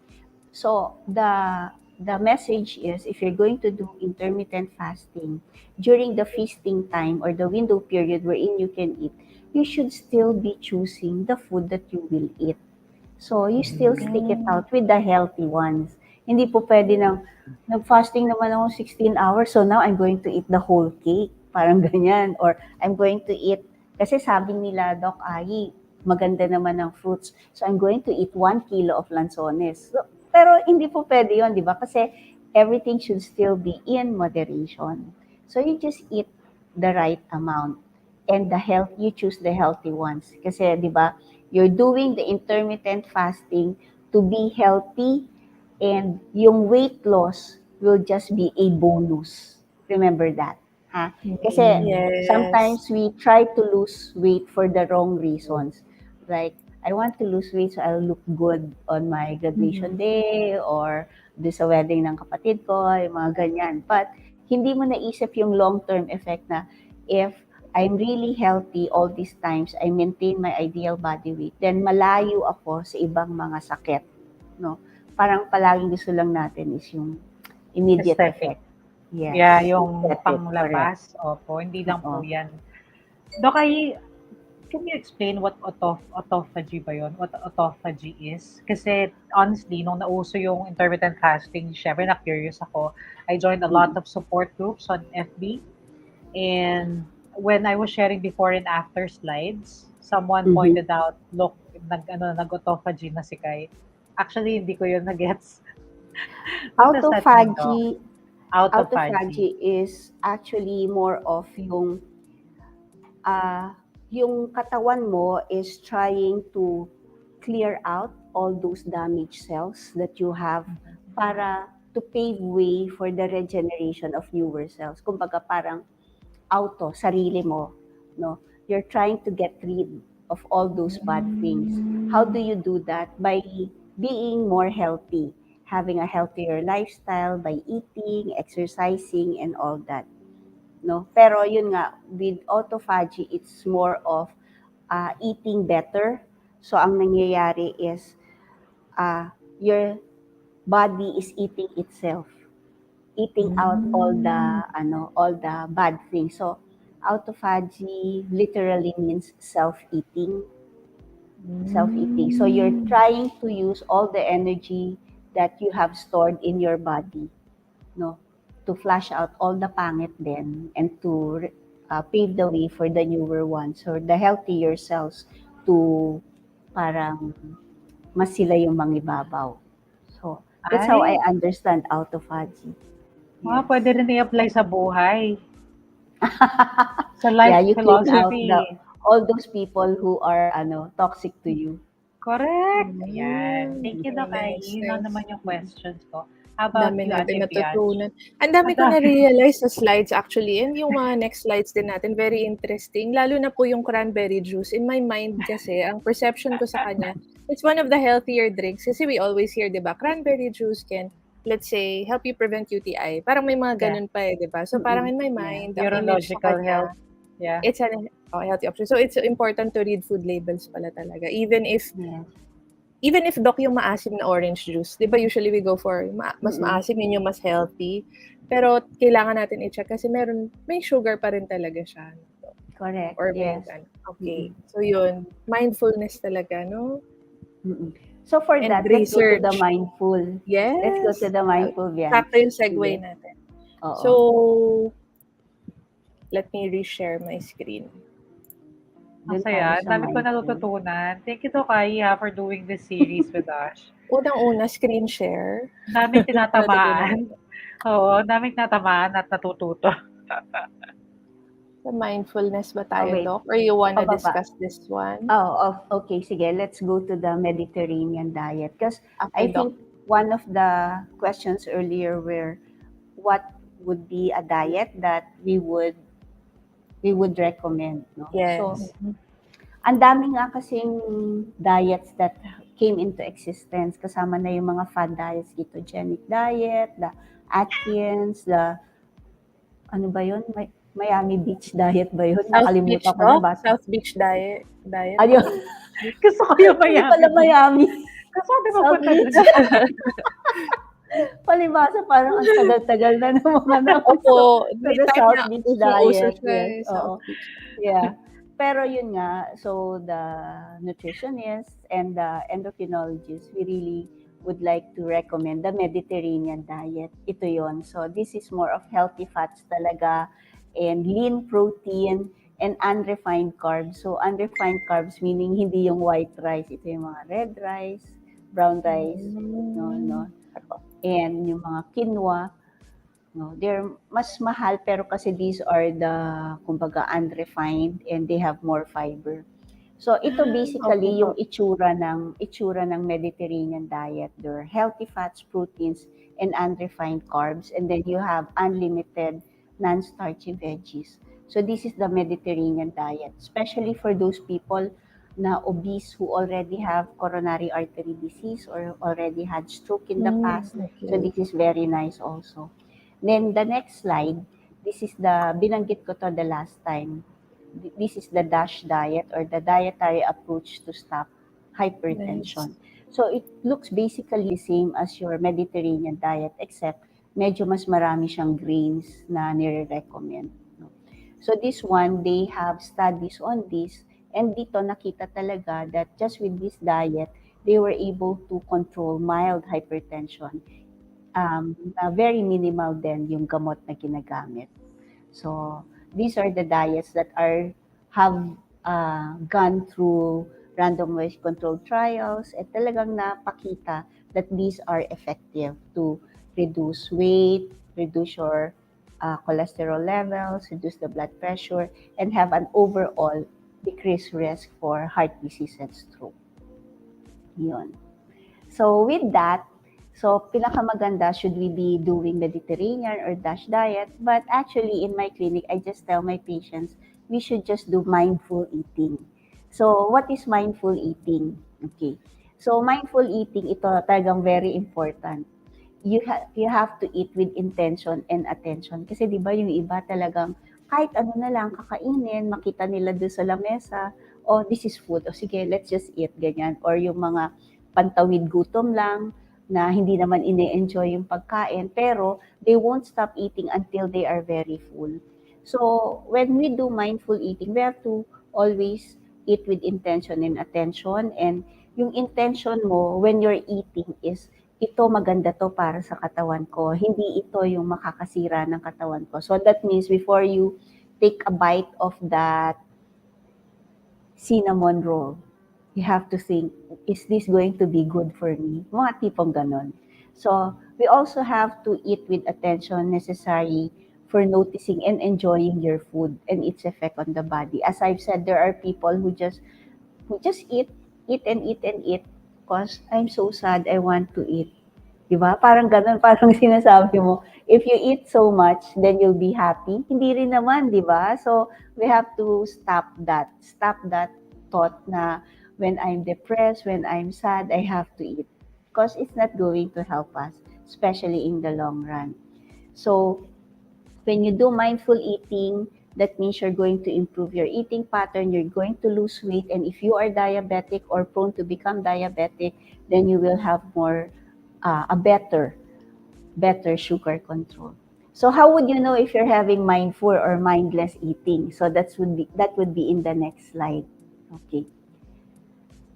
So, the message is, if you're going to do intermittent fasting, during the feasting time or the window period wherein you can eat, you should still be choosing the food that you will eat. So, you still stick it out with the healthy ones. Hindi po pwede nag-fasting naman ako 16 hours, so now I'm going to eat the whole cake. Parang ganyan. Or I'm going to eat Kasi sabi nila, Doc Ayi, maganda naman ng fruits. So I'm going to eat 1 kilo of lanzones. So, pero hindi po pwede yun, di ba? Kasi everything should still be in moderation. So you just eat the right amount. And you choose the healthy ones. Kasi, di ba, you're doing the intermittent fasting to be healthy, and yung weight loss will just be a bonus. Remember that. Ha? Kasi sometimes we try to lose weight for the wrong reasons. Like, I want to lose weight so I'll look good on my graduation day or do sa wedding ng kapatid ko, yung mga ganyan. But hindi mo naisip yung long-term effect na if I'm really healthy all these times, I maintain my ideal body weight, then malayo ako sa ibang mga sakit. No? Parang palaging gusto lang natin is yung immediate Aesthetic. effect. Yes. Yeah, yung Aesthetic, panglabas. Opo, hindi lang po yan. Doc Ayi, can you explain what autophagy ba yun? What autophagy is? Kasi honestly, nung nauso yung intermittent fasting, syempre na-curious ako. I joined a lot of support groups on FB. And when I was sharing before and after slides, someone pointed out, look, nag-autophagy na si Kai. Actually, hindi ko yun na-gets. Autophagy is actually more of yung katawan mo is trying to clear out all those damaged cells that you have para to pave way for the regeneration of newer cells. Kumbaga parang sarili mo, no? You're trying to get rid of all those bad things. How do you do that? By being more healthy, having a healthier lifestyle, by eating, exercising, and all that. No? Pero yun nga, with autophagy, it's more of eating better. So ang nangyayari is your body is eating itself, eating out all the bad things. So autophagy literally means self-eating. Self-eating. So you're trying to use all the energy that you have stored in your body, no, to flush out all the pangit then and to pave the way for the newer ones or the healthier cells to parang mas sila yung mangibabaw. So that's how I understand autophagy. Pwede rin i-apply sa buhay. Sa life you philosophy. clean out all those people who are toxic to you. Correct. Ayan. Thank you, Doc Ayi. Yun lang naman yung questions ko. How about Dami you, natin Ate Bianchi? natutunan. Ang dami ko na-realize sa slides actually. And yung mga next slides din natin, very interesting. Lalo na po yung cranberry juice. In my mind kasi, ang perception ko sa kanya, it's one of the healthier drinks. Kasi we always hear, di ba, cranberry juice can, let's say, help you prevent UTI. Parang may mga ganun pa di ba? So parang in my mind, ang image sa Neurological kanya, health. Yeah. it's a healthy option. So it's important to read food labels pala talaga. Even if Doc yung maasim na orange juice, di ba usually we go for mas maasim, yun yung mas healthy. Pero kailangan natin i-check kasi may sugar pa rin talaga siya. Correct. Or okay. So yun, mindfulness talaga, no? So for that, let's go to the mindful. Yes. Let's go to the mindful. Sakto yung segue natin. So, let me reshare my screen. Masaya. Dami ko natututunan. Thank you, Doc Ayi, for doing this series with us. Unang-una, screen share. Daming tinatamaan. Oo, daming tinatamaan at natututo. Sa mindfulness ba tayo, Doc? Or you wanna discuss this one? Okay. Sige, let's go to the Mediterranean diet. Because I think one of the questions earlier were, what would be a diet that we would recommend, no? Yes. So, ang dami nga kasing diets that came into existence. Kasama na yung mga fad diets, ketogenic diet, the Atkins, the ano ba yun? Miami Beach diet ba yun? Nakalimutan ko na ba? South Beach diet. Ayun. Gusto ko yung Miami. Hindi pala Miami. Sabi mo South Beach. Palibasa parang ang tagal-tagal na ng mga Opo. the South Beach diet. Yes. Yeah. Pero yun nga, so the nutritionists and the endocrinologists, we really would like to recommend the Mediterranean diet. Ito yon. So this is more of healthy fats talaga and lean protein and unrefined carbs. So unrefined carbs meaning hindi yung white rice, ito yung mga red rice, brown rice, no, and yung mga quinoa, no, they're mas mahal pero kasi these are the kumbaga unrefined and they have more fiber. So ito basically yung itsura ng Mediterranean diet. There are healthy fats, proteins, and unrefined carbs, and then you have unlimited non-starchy veggies. So this is the Mediterranean diet, especially for those people na obese who already have coronary artery disease or already had stroke in the past. So this is very nice also. Then the next slide, this is binanggit ko to the last time. This is the DASH diet or the dietary approach to stop hypertension. Nice. So it looks basically the same as your Mediterranean diet except medyo mas marami siyang grains na nire-recommend. No? So this one, they have studies on this and dito nakita talaga that just with this diet, they were able to control mild hypertension. Very minimal din yung gamot na ginagamit. So these are the diets that have gone through randomized controlled trials at talagang napakita that these are effective to reduce weight, reduce your cholesterol levels, reduce the blood pressure, and have an overall decreased risk for heart disease and stroke. Yun. So with that, pinakamaganda, should we be doing Mediterranean or DASH diet? But actually, in my clinic, I just tell my patients, we should just do mindful eating. So what is mindful eating? Okay. So mindful eating, ito talagang very important. You have to eat with intention and attention. Kasi di ba yung iba talagang kahit ano na lang kakainin, makita nila doon sa lamesa, oh, this is food. O sige, let's just eat, ganyan. Or yung mga pantawid gutom lang, na hindi naman ine-enjoy yung pagkain, pero they won't stop eating until they are very full. So, when we do mindful eating, we have to always eat with intention and attention. And yung intention mo when you're eating is, ito maganda to para sa katawan ko. Hindi ito yung makakasira ng katawan ko. So, that means before you take a bite of that cinnamon roll, you have to think, is this going to be good for me? Mga tipong ganon. So, we also have to eat with attention necessary for noticing and enjoying your food and its effect on the body. As I've said, there are people who just eat because I'm so sad, I want to eat. Diba? Parang ganon, parang sinasabi mo, if you eat so much, then you'll be happy. Hindi rin naman, diba? So, we have to stop that thought na when I'm depressed, when I'm sad, I have to eat. Because it's not going to help us, especially in the long run. So, when you do mindful eating, that means you're going to improve your eating pattern, you're going to lose weight, and if you are diabetic or prone to become diabetic, then you will have a better sugar control. So how would you know if you're having mindful or mindless eating? So that would be in the next slide. Okay.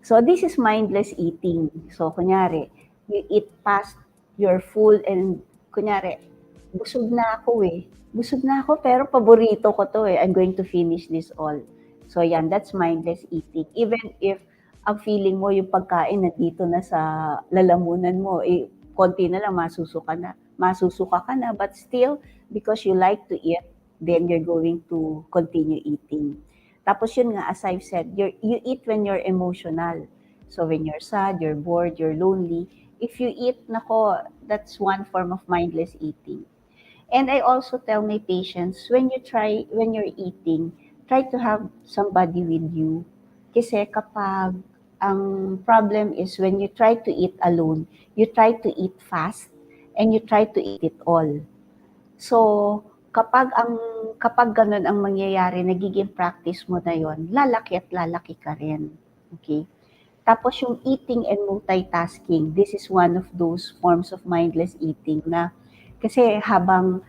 So this is mindless eating. So kunyari, you eat past your full and kunyari, busog na ako pero paborito ko to eh. I'm going to finish this all. So yan, that's mindless eating. Even if ang feeling mo yung pagkain nandito na sa lalamunan mo, konti na lang masusuka ka na, but still, because you like to eat, then you're going to continue eating. Tapos yun nga, as I've said, you eat when you're emotional. So when you're sad, you're bored, you're lonely, if you eat, that's one form of mindless eating. And I also tell my patients, when you're eating, try to have somebody with you. Kasi kapag ang problem is when you try to eat alone, you try to eat fast, and you try to eat it all. So, kapag ganun ang mangyayari, nagiging practice mo na yon, lalaki at lalaki ka rin. Okay? Tapos yung eating and multitasking, this is one of those forms of mindless eating na kasi habang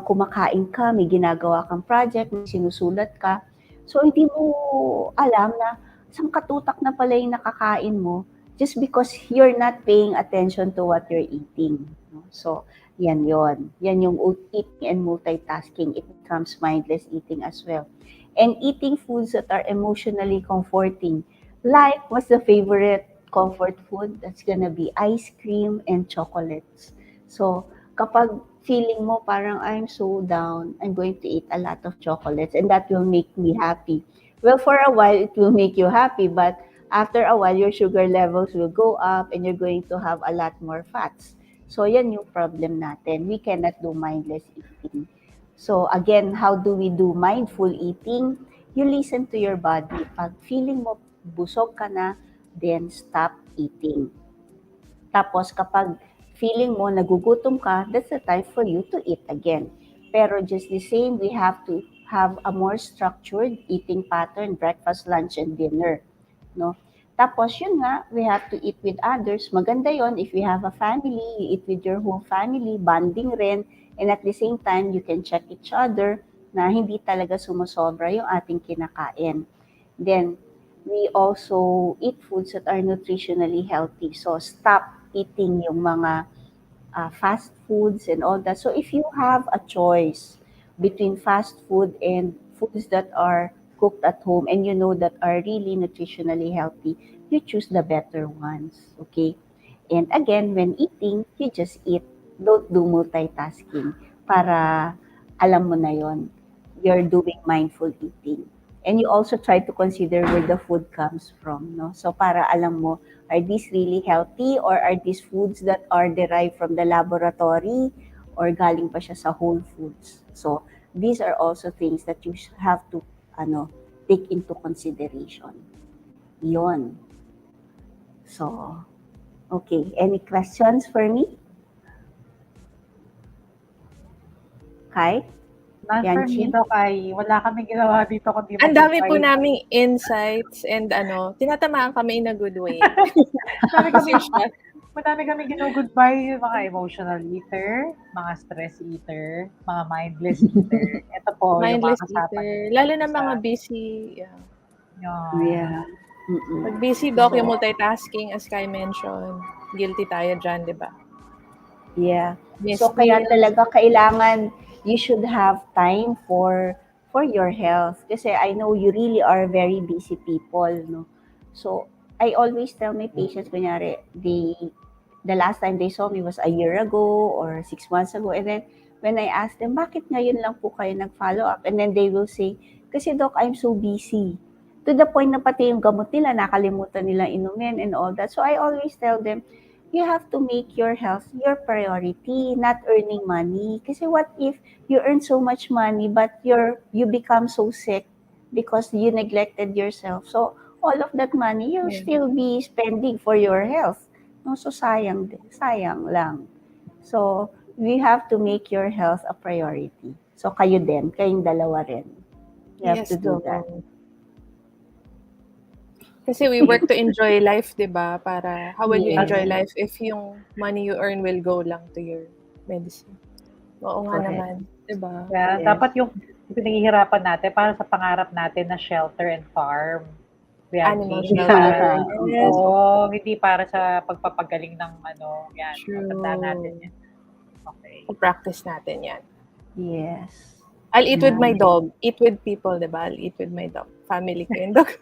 kumakain ka, may ginagawa kang project, may sinusulat ka, so hindi mo alam na isang katutak na pala yung nakakain mo just because you're not paying attention to what you're eating. So, yan yon. Yan yung eating and multitasking. It becomes mindless eating as well. and eating foods that are emotionally comforting. Like, what's the favorite comfort food? That's gonna be ice cream and chocolates. So, kapag feeling mo parang I'm so down, I'm going to eat a lot of chocolates and that will make me happy. Well, for a while, it will make you happy, but after a while, your sugar levels will go up and you're going to have a lot more fats. So, yan yung problem natin. We cannot do mindless eating. So, again, how do we do mindful eating? You listen to your body. Pag feeling mo busog ka na, then stop eating. Tapos, kapag feeling mo nagugutom ka, that's the time for you to eat again. Pero just the same, we have to have a more structured eating pattern, breakfast, lunch, and dinner. No? Tapos yun nga, we have to eat with others. Maganda yon if you have a family, you eat with your whole family, bonding rin, and at the same time, you can check each other na hindi talaga sumusobra yung ating kinakain. Then, we also eat foods that are nutritionally healthy. So, stop eating yung mga fast foods and all that. So, if you have a choice between fast food and foods that are cooked at home and you know that are really nutritionally healthy, you choose the better ones, okay? And again, when eating, you just eat. Don't do multitasking para alam mo na yon. You're doing mindful eating. And you also try to consider where the food comes from, no? So para alam mo, are these really healthy or are these foods that are derived from the laboratory or galing pa siya sa whole foods? So these are also things that you have to take into consideration. Yon. So, okay. Any questions for me? Kai? Not for me, Doc Ayi. Wala kaming ginawa dito kundi ang dami po naming insights and tinatamaan kami in a good way. Madami kami ginugoodbye yung mga emotional eater, mga stress eater, mga mindless eater. Ito po, mindless yung mga kasama. eater. Lalo na mga busy. Yeah. Pag busy, Doc, yung multitasking, as Kai mentioned, guilty tayo dyan, di ba? Yeah. So, kaya talaga kailangan you should have time for your health. Kasi I know you really are very busy people, no? So, I always tell my patients, kunyari, the last time they saw me was a year ago or 6 months ago. And then, when I ask them, bakit ngayon lang po kayo nag-follow up? And then they will say, kasi Doc, I'm so busy. To the point na pati yung gamot nila, nakalimutan nila inumin and all that. So, I always tell them, you have to make your health your priority, not earning money. Kasi what if you earn so much money, but you become so sick because you neglected yourself? So, all of that money, you'll still be spending for your health. No, so sayang lang. So, we have to make your health a priority. So, kayo din, kayong dalawa rin. You have to do that. Kasi we work to enjoy life, di ba? Para, how will you enjoy life if yung money you earn will go lang to your medicine? Oo nga naman, di ba? Yeah, dapat yung pinaghihirapan natin para sa pangarap natin na shelter and farm. Animal shelter. Yes. Oo, hindi para sa pagpapagaling ng yan. True. Matanda natin yan. Okay. Practice natin yan. Yes. I'll eat with my dog. Eat with people, di ba? I'll eat with my dog. Family ko yung dog.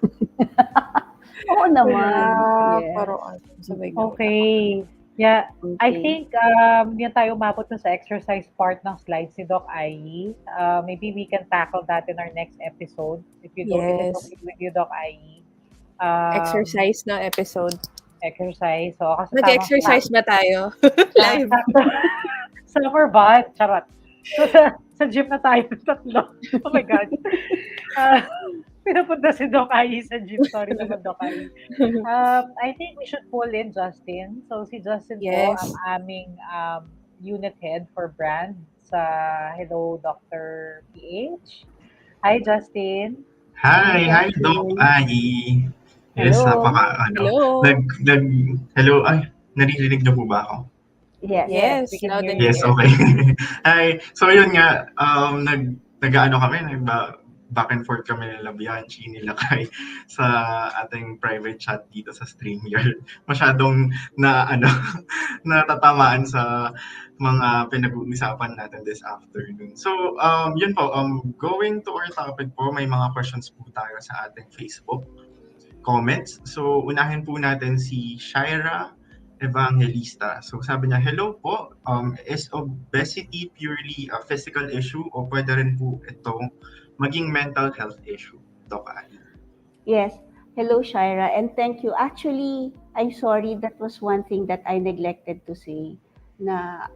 Oo naman. Okay. Yeah. Okay. I think yan tayo umabot sa exercise part ng slides ni Doc Ayi. Maybe we can tackle that in our next episode. If you don't with you, Doc Ayi. Exercise na episode. Exercise. So, nag-exercise ba tayo? Live. Summer bath. Charot. So, sa gym na tayo tatlo. Oh my God. Pinapunta si Doc Ayi sa gym. Sorry naman, Doc Ayi. I think we should pull in Justin. So, si Justin po ang aming unit head for brand sa Hello Dr. PH. Hi, Justin. Hi, Doc Ayi. Yes, Hello. Hello, naririnig na po ba ako? Yes. Loud and yes, clear. okay. Hi. So, yun nga, nag-ano kami, back and forth kami nila Bianchi, nila Kai sa ating private chat dito sa StreamYard. Masyadong natatamaan sa mga pinag-uusapan natin this afternoon. So, yun po, going to our topic po, may mga questions po tayo sa ating Facebook comments. So, unahin po natin si Shaira Evangelista. So, sabi niya, hello po, is obesity purely a physical issue o pwede rin po itong maging mental health issue, Doc Ayi? Yes. Hello, Shaira, and thank you. Actually, I'm sorry, that was one thing that I neglected to say, na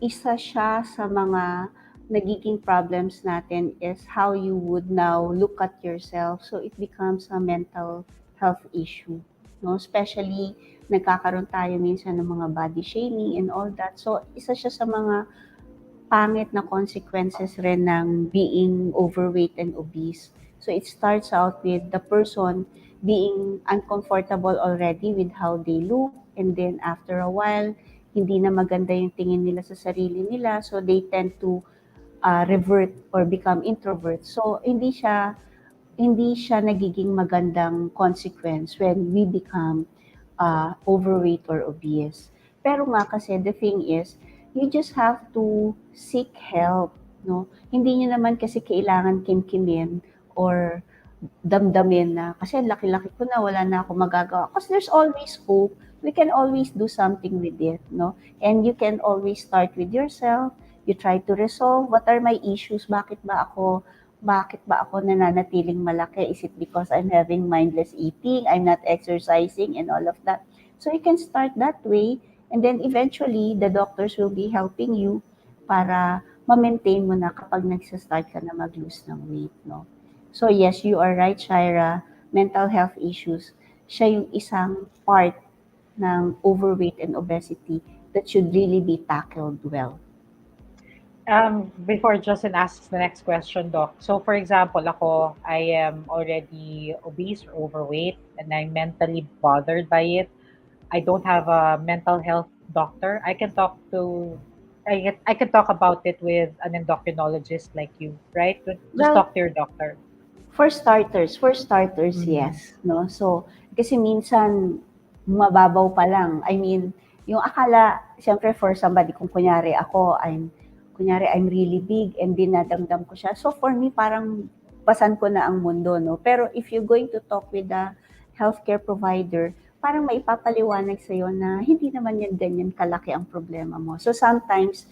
isa siya sa mga nagiging problems natin is how you would now look at yourself. So it becomes a mental health issue. No? Especially, nagkakaroon tayo minsan ng mga body shaming and all that. So isa siya sa mga pangit na consequences rin ng being overweight and obese. So it starts out with the person being uncomfortable already with how they look, and then after a while, hindi na maganda yung tingin nila sa sarili nila, so they tend to revert or become introverts. So hindi siya nagiging magandang consequence when we become overweight or obese. Pero nga kasi the thing is, you just have to seek help, no? Hindi niyo naman kasi kailangan kimkimin or damdamin na kasi laki-laki ko na, wala na ako magagawa. Because there's always hope. We can always do something with it, no? And you can always start with yourself. You try to resolve, what are my issues? Bakit ba ako nananatiling malaki? Is it because I'm having mindless eating, I'm not exercising, and all of that? So you can start that way, and then eventually, the doctors will be helping you para ma-maintain mo na kapag nagsa-start ka na mag-lose ng weight, no? So yes, you are right, Shaira. Mental health issues, siya yung isang part ng overweight and obesity that should really be tackled well. Before Justin asks the next question, Doc. So for example, ako, I am already obese or overweight and I'm mentally bothered by it. I don't have a mental health doctor. I can talk about it with an endocrinologist like you, right? Just talk to your doctor. For starters, yes, no? So, kasi minsan mababaw pa lang. I mean, yung akala, siyempre for somebody, kung kunyari I'm really big and dinadamdam ko siya. So for me, parang basan ko na ang mundo, no? Pero if you're going to talk with a healthcare provider, parang may papaliwanag sa'yo na hindi naman yan ganyan kalaki ang problema mo. So sometimes,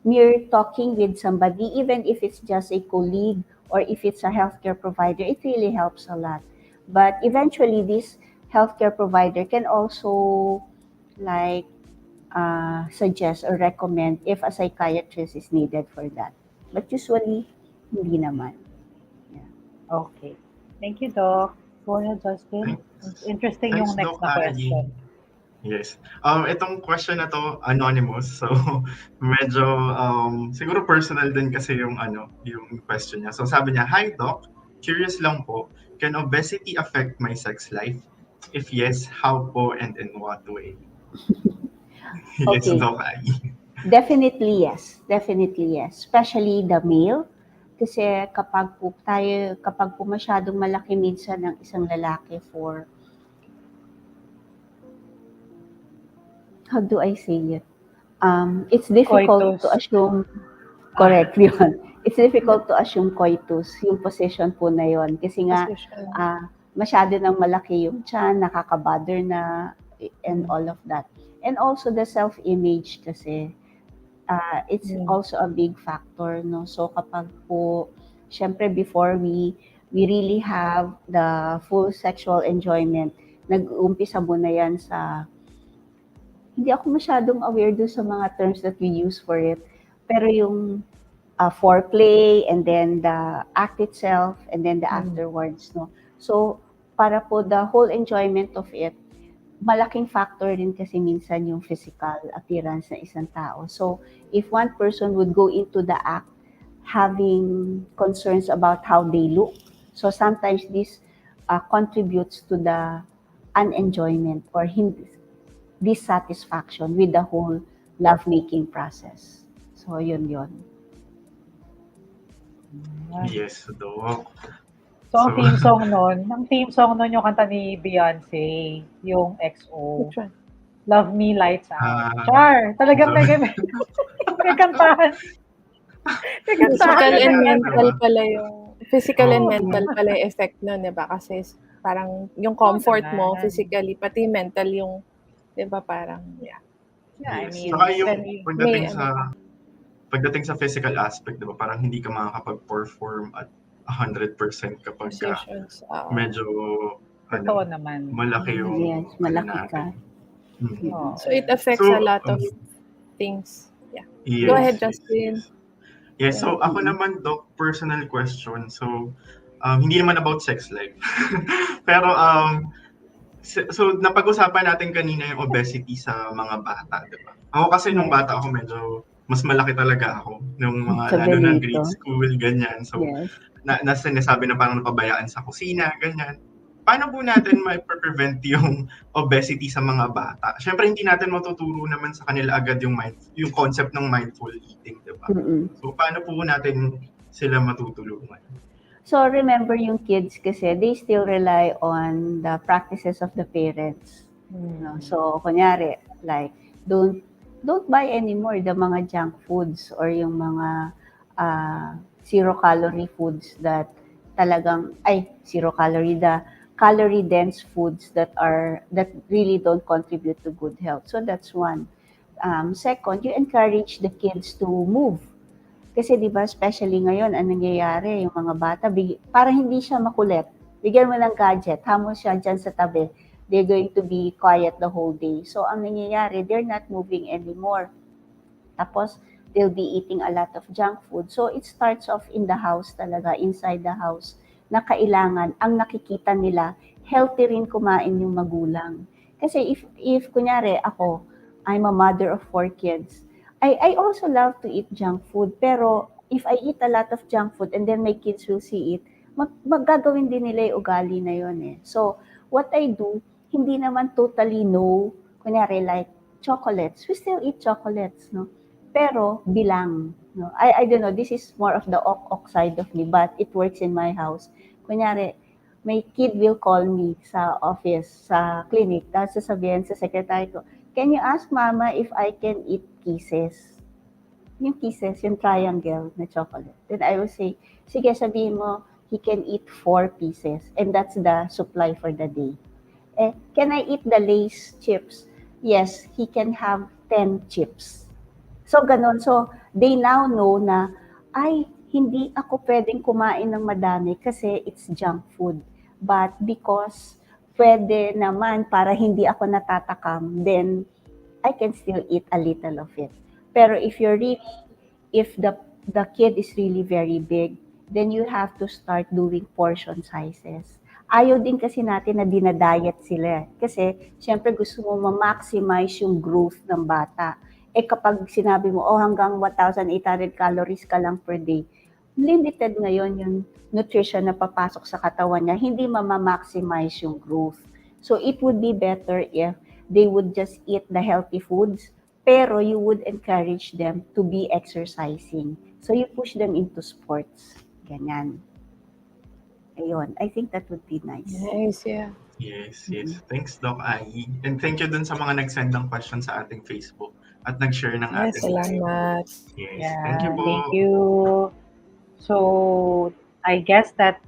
mere talking with somebody, even if it's just a colleague or if it's a healthcare provider, it really helps a lot. But eventually, this healthcare provider can also suggest or recommend if a psychiatrist is needed for that. But usually, hindi naman. Yeah. Okay. Thank you, Doc. Go ahead, Justin. Interesting yung next na question. Yes. Itong question na to, anonymous. So, medyo, siguro personal din kasi yung question niya. So, sabi niya, hi Doc, curious lang po, can obesity affect my sex life? If yes, how po and in what way? Yes, Okay. Doc Ayi. Definitely yes. Especially the male. Kasi kapag po masyadong malaki minsan ng isang lalaki for, how do I say it? It's difficult to assume, correct yun. It's difficult to assume coitus, yung position po na yun. Kasi nga, masyado nang malaki yung tiyan, nakaka-bother na, and all of that. And also the self-image kasi, it's also a big factor, no? So kapag po, syempre before we really have the full sexual enjoyment, nag-uumpisa muna yan sa, hindi ako masyadong aware doon sa mga terms that we use for it, pero yung foreplay, and then the act itself, and then the afterwards, no? So para po the whole enjoyment of it, malaking factor din kasi minsan yung physical appearance ng isang tao. So, if one person would go into the act having concerns about how they look, so sometimes this contributes to the unenjoyment or dissatisfaction with the whole lovemaking process. So, yun. Yes, Doc. So, ang theme song nun yung kanta ni Beyonce, yung XO. Love Me Lights Out. Char! Talagang may kantahan. May kantahan. Physical and mental pala yung effect nun, di ba? Kasi parang yung comfort mo physically, pati mental yung, di ba, parang, Yeah, Yes. I mean, Saka yung may pagdating sa physical aspect, di ba, parang hindi ka makakapag-perform at 100% kapag medyo totoo naman. malaki yung malaki ka. So it affects a lot of things. Yeah. Yes, Go ahead, Justin. Yes, so ako naman, Doc, personal question. So, hindi naman about sex life. Pero, so napag-usapan natin kanina yung obesity sa mga bata, di ba? Ako kasi nung bata ako, medyo mas malaki talaga ako. Nung mga, lalo na grade school, ganyan. So, nasabi na parang napabayaan sa kusina, ganyan. Paano po natin ma-prevent yung obesity sa mga bata? Siyempre, hindi natin matuturo naman sa kanila agad yung concept ng mindful eating, di ba? So, paano po natin sila matutulungan? So, remember yung kids kasi, they still rely on the practices of the parents. No? So, kunyari, like, don't buy anymore the mga junk foods or yung mga zero-calorie foods that zero-calorie, the calorie-dense foods that really don't contribute to good health. So that's one. Second, you encourage the kids to move. Kasi di ba, especially ngayon, ang nangyayari, yung mga bata, parang hindi siya makulit. Bigyan mo ng gadget, hamon siya dyan sa tabi. They're going to be quiet the whole day. So ang nangyayari, they're not moving anymore. Tapos, they'll be eating a lot of junk food. So it starts off in the house talaga, inside the house, na kailangan, ang nakikita nila, healthy rin kumain yung magulang. Kasi if kunyari ako, I'm a mother of 4 kids, I also love to eat junk food, pero if I eat a lot of junk food and then my kids will see it, maggagawin din nila yung ugali na yun eh. So, what I do, hindi naman totally no, kunyari like chocolates, we still eat chocolates, no? Pero bilang, no? I don't know, this is more of the ok side of me, but it works in my house. Kunyari, may kid will call me sa office, sa clinic, tapos sasabihin sa secretary ko, can you ask mama if I can eat kisses? Yung kisses, yung triangle na chocolate. Then I will say, sige, sabihin mo, he can eat 4 pieces, and that's the supply for the day. Can I eat the Lay's chips? Yes, he can have 10 chips. So, ganun. So, they now know na, hindi ako pwedeng kumain ng madami kasi it's junk food. But because pwede naman para hindi ako natatakam, then I can still eat a little of it. Pero if the kid is really very big, then you have to start doing portion sizes. Ayaw din kasi natin na dinadiet sila. Kasi, syempre gusto mo ma-maximize yung growth ng bata. Kapag sinabi mo, hanggang 1,800 calories ka lang per day, limited ngayon yung nutrition na papasok sa katawan niya, hindi ma-maximize yung growth. So, it would be better if they would just eat the healthy foods, pero you would encourage them to be exercising. So, you push them into sports. Ganyan. Ayun. I think that would be nice. Nice, yeah. Yes. Thanks, Doc Ayi. And thank you dun sa mga nag-send ng questions sa ating Facebook at nag-share ng ating salamat. Yes, Yeah, thank you po. Thank you. So, I guess that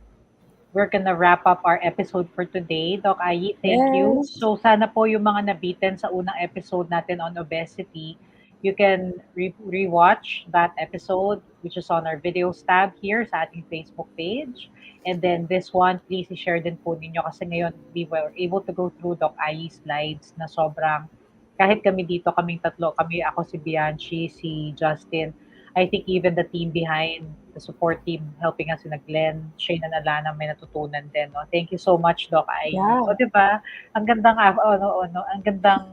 we're gonna wrap up our episode for today. Doc Ayi, thank you. So, sana po yung mga nabitin sa unang episode natin on obesity, you can rewatch that episode, which is on our videos tab here sa ating Facebook page. And then this one, please i-share din po ninyo kasi ngayon we were able to go through Doc Ayi's slides na sobrang, kahit kami dito, kaming tatlo, ako si Bianchi, si Justin, I think even the team behind, the support team helping us in Glenn, Shane and Alana, may natutunan din. No? Thank you so much, Doc Ayi. Yeah. So, diba, ang gandang, ang gandang,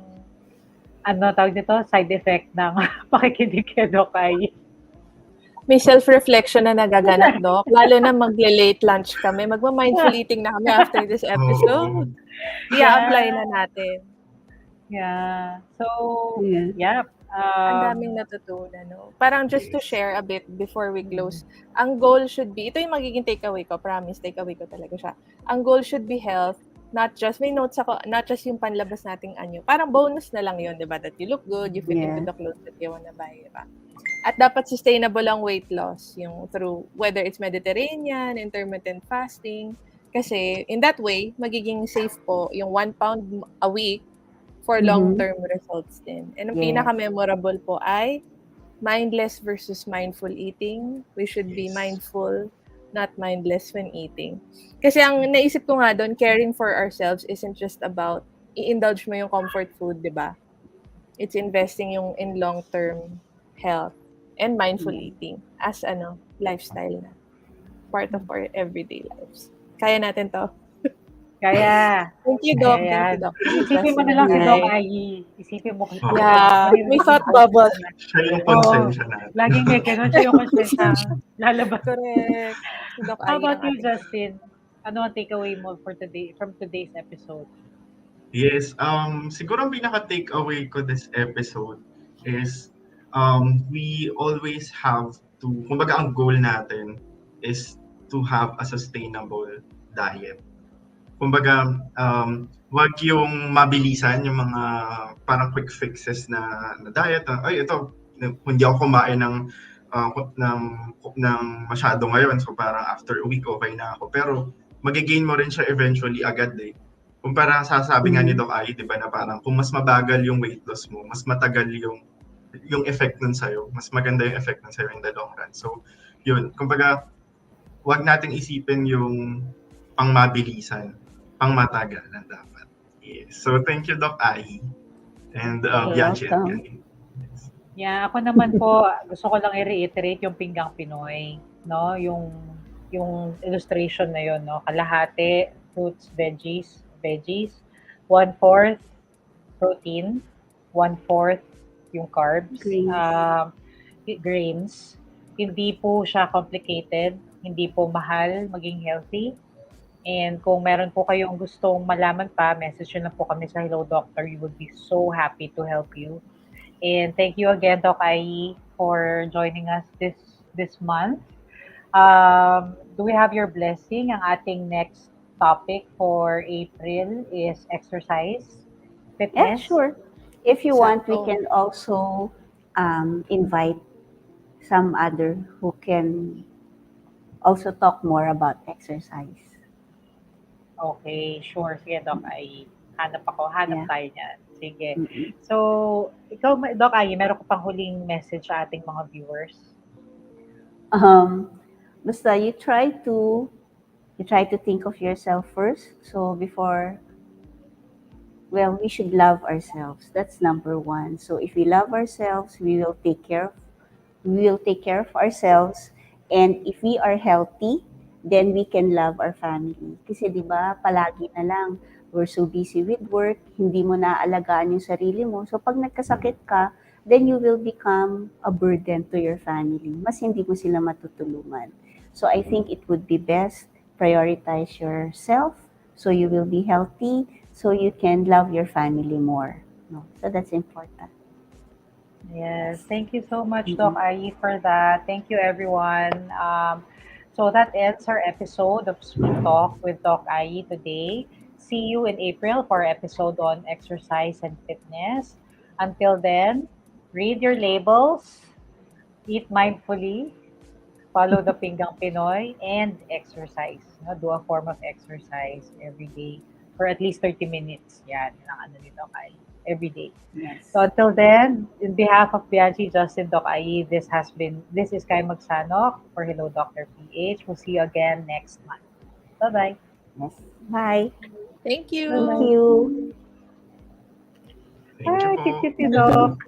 tawag dito, side effect ng pakikinig kay Doc Ayi. May self-reflection na nagaganap, Doc. Lalo na magle-late lunch kami. Magma-mindful eating na kami after this episode. I-apply na natin. Yeah. So, Ang daming natutunan, no? Parang just to share a bit before we close, ang goal should be, ito yung magiging takeaway ko, promise, takeaway ko talaga siya. Ang goal should be health, not just, may notes ako, not just yung panlabas nating anyo. Parang bonus na lang yun, di ba? That you look good, you fit into the clothes that you wanna buy, di ba? At dapat sustainable ang weight loss, yung through, whether it's Mediterranean, intermittent fasting, kasi in that way, magiging safe po yung 1 pound a week for long-term results din. And ang pinaka-memorable po ay mindless versus mindful eating. We should be mindful, not mindless when eating. Kasi ang naisip ko nga doon, caring for ourselves isn't just about i-indulge mo yung comfort food, di ba? It's investing yung in long-term health and mindful eating as lifestyle na. Part of our everyday lives. Kaya natin to. Kaya. Thank you, Doc. Kaya Thank you, Doc. Isipin mo na lang si Doc Ayi. Isipin mo. Yeah. May thought bubble. Siya yung konsensya natin. Laging may ganun. Siya yung konsensya. Lalabas. Correct. Si Doc How Ayi about ang you, Justin? Ano ang takeaway mo for today from today's episode? Yes, siguro ang pinaka-takeaway ko this episode is we always have to, kumbaga ang goal natin is to have a sustainable diet. Kumbaga, wag yung mabilisan, yung mga parang quick fixes na diet. Ay, ito, hindi ako kumain ng masyado ngayon, so parang after a week okay na ako. Pero magigain mo rin siya eventually agad eh. Kung parang sasabi nga ni Doc Ayi, di ba, na parang kung mas mabagal yung weight loss mo, mas matagal yung effect nun sa'yo. Mas maganda yung effect nun sa'yo in the long run. So, yun. Kumbaga, wag nating isipin yung pangmabilisan, pangmatagal na dapat. Yes. So, thank you, Doc Ayi. And Bianchi and Bianchi. Yeah, ako naman po, gusto ko lang i-reiterate yung pinggang Pinoy, no? Yung illustration na yun, no? Kalahati, fruits, veggies, 1/4 protein, 1/4 yung carbs, grains. Hindi po siya complicated, hindi po mahal maging healthy. And kung meron po kayong gustong malaman pa, message nyo na po kami sa Hello Doctor. We would be so happy to help you. And thank you again, Doc Ayi, for joining us this month. Do we have your blessing? Ang ating next topic for April is exercise, fitness. Yeah, sure. If you want, we can also invite some other who can also talk more about exercise. Okay, sure. Sige, Doc Ayi. Hanap tayo niyan. Sige. So, ikaw, Doc Ayi, meron ko pang huling message sa ating mga viewers? Basta you try to think of yourself first. So we should love ourselves. That's number one. So if we love ourselves, we will take care of ourselves. And if we are healthy, then we can love our family. Kasi di ba, palagi na lang, we're so busy with work, hindi mo naaalagaan yung sarili mo. So pag nagkasakit ka, then you will become a burden to your family. Mas hindi mo sila matutulungan. So I think it would be best prioritize yourself so you will be healthy, so you can love your family more. No? So that's important. Yes, thank you so much, Doc Ayi, for that. Thank you, everyone. So that ends our episode of Sweet Talk with Doc Ayi today. See you in April for our episode on exercise and fitness. Until then, read your labels, eat mindfully, follow the Pinggang Pinoy, and exercise. No? Do a form of exercise every day for at least 30 minutes. Yan, ang nito kay every day. Yes. So until then, in behalf of Bianchi, Justin, Doc Ayi, this is Kai Magsanok for Hello Dr. PH. We'll see you again next month. Bye-bye. Yes. Bye. Thank you. Thank you. Thank you, Doc.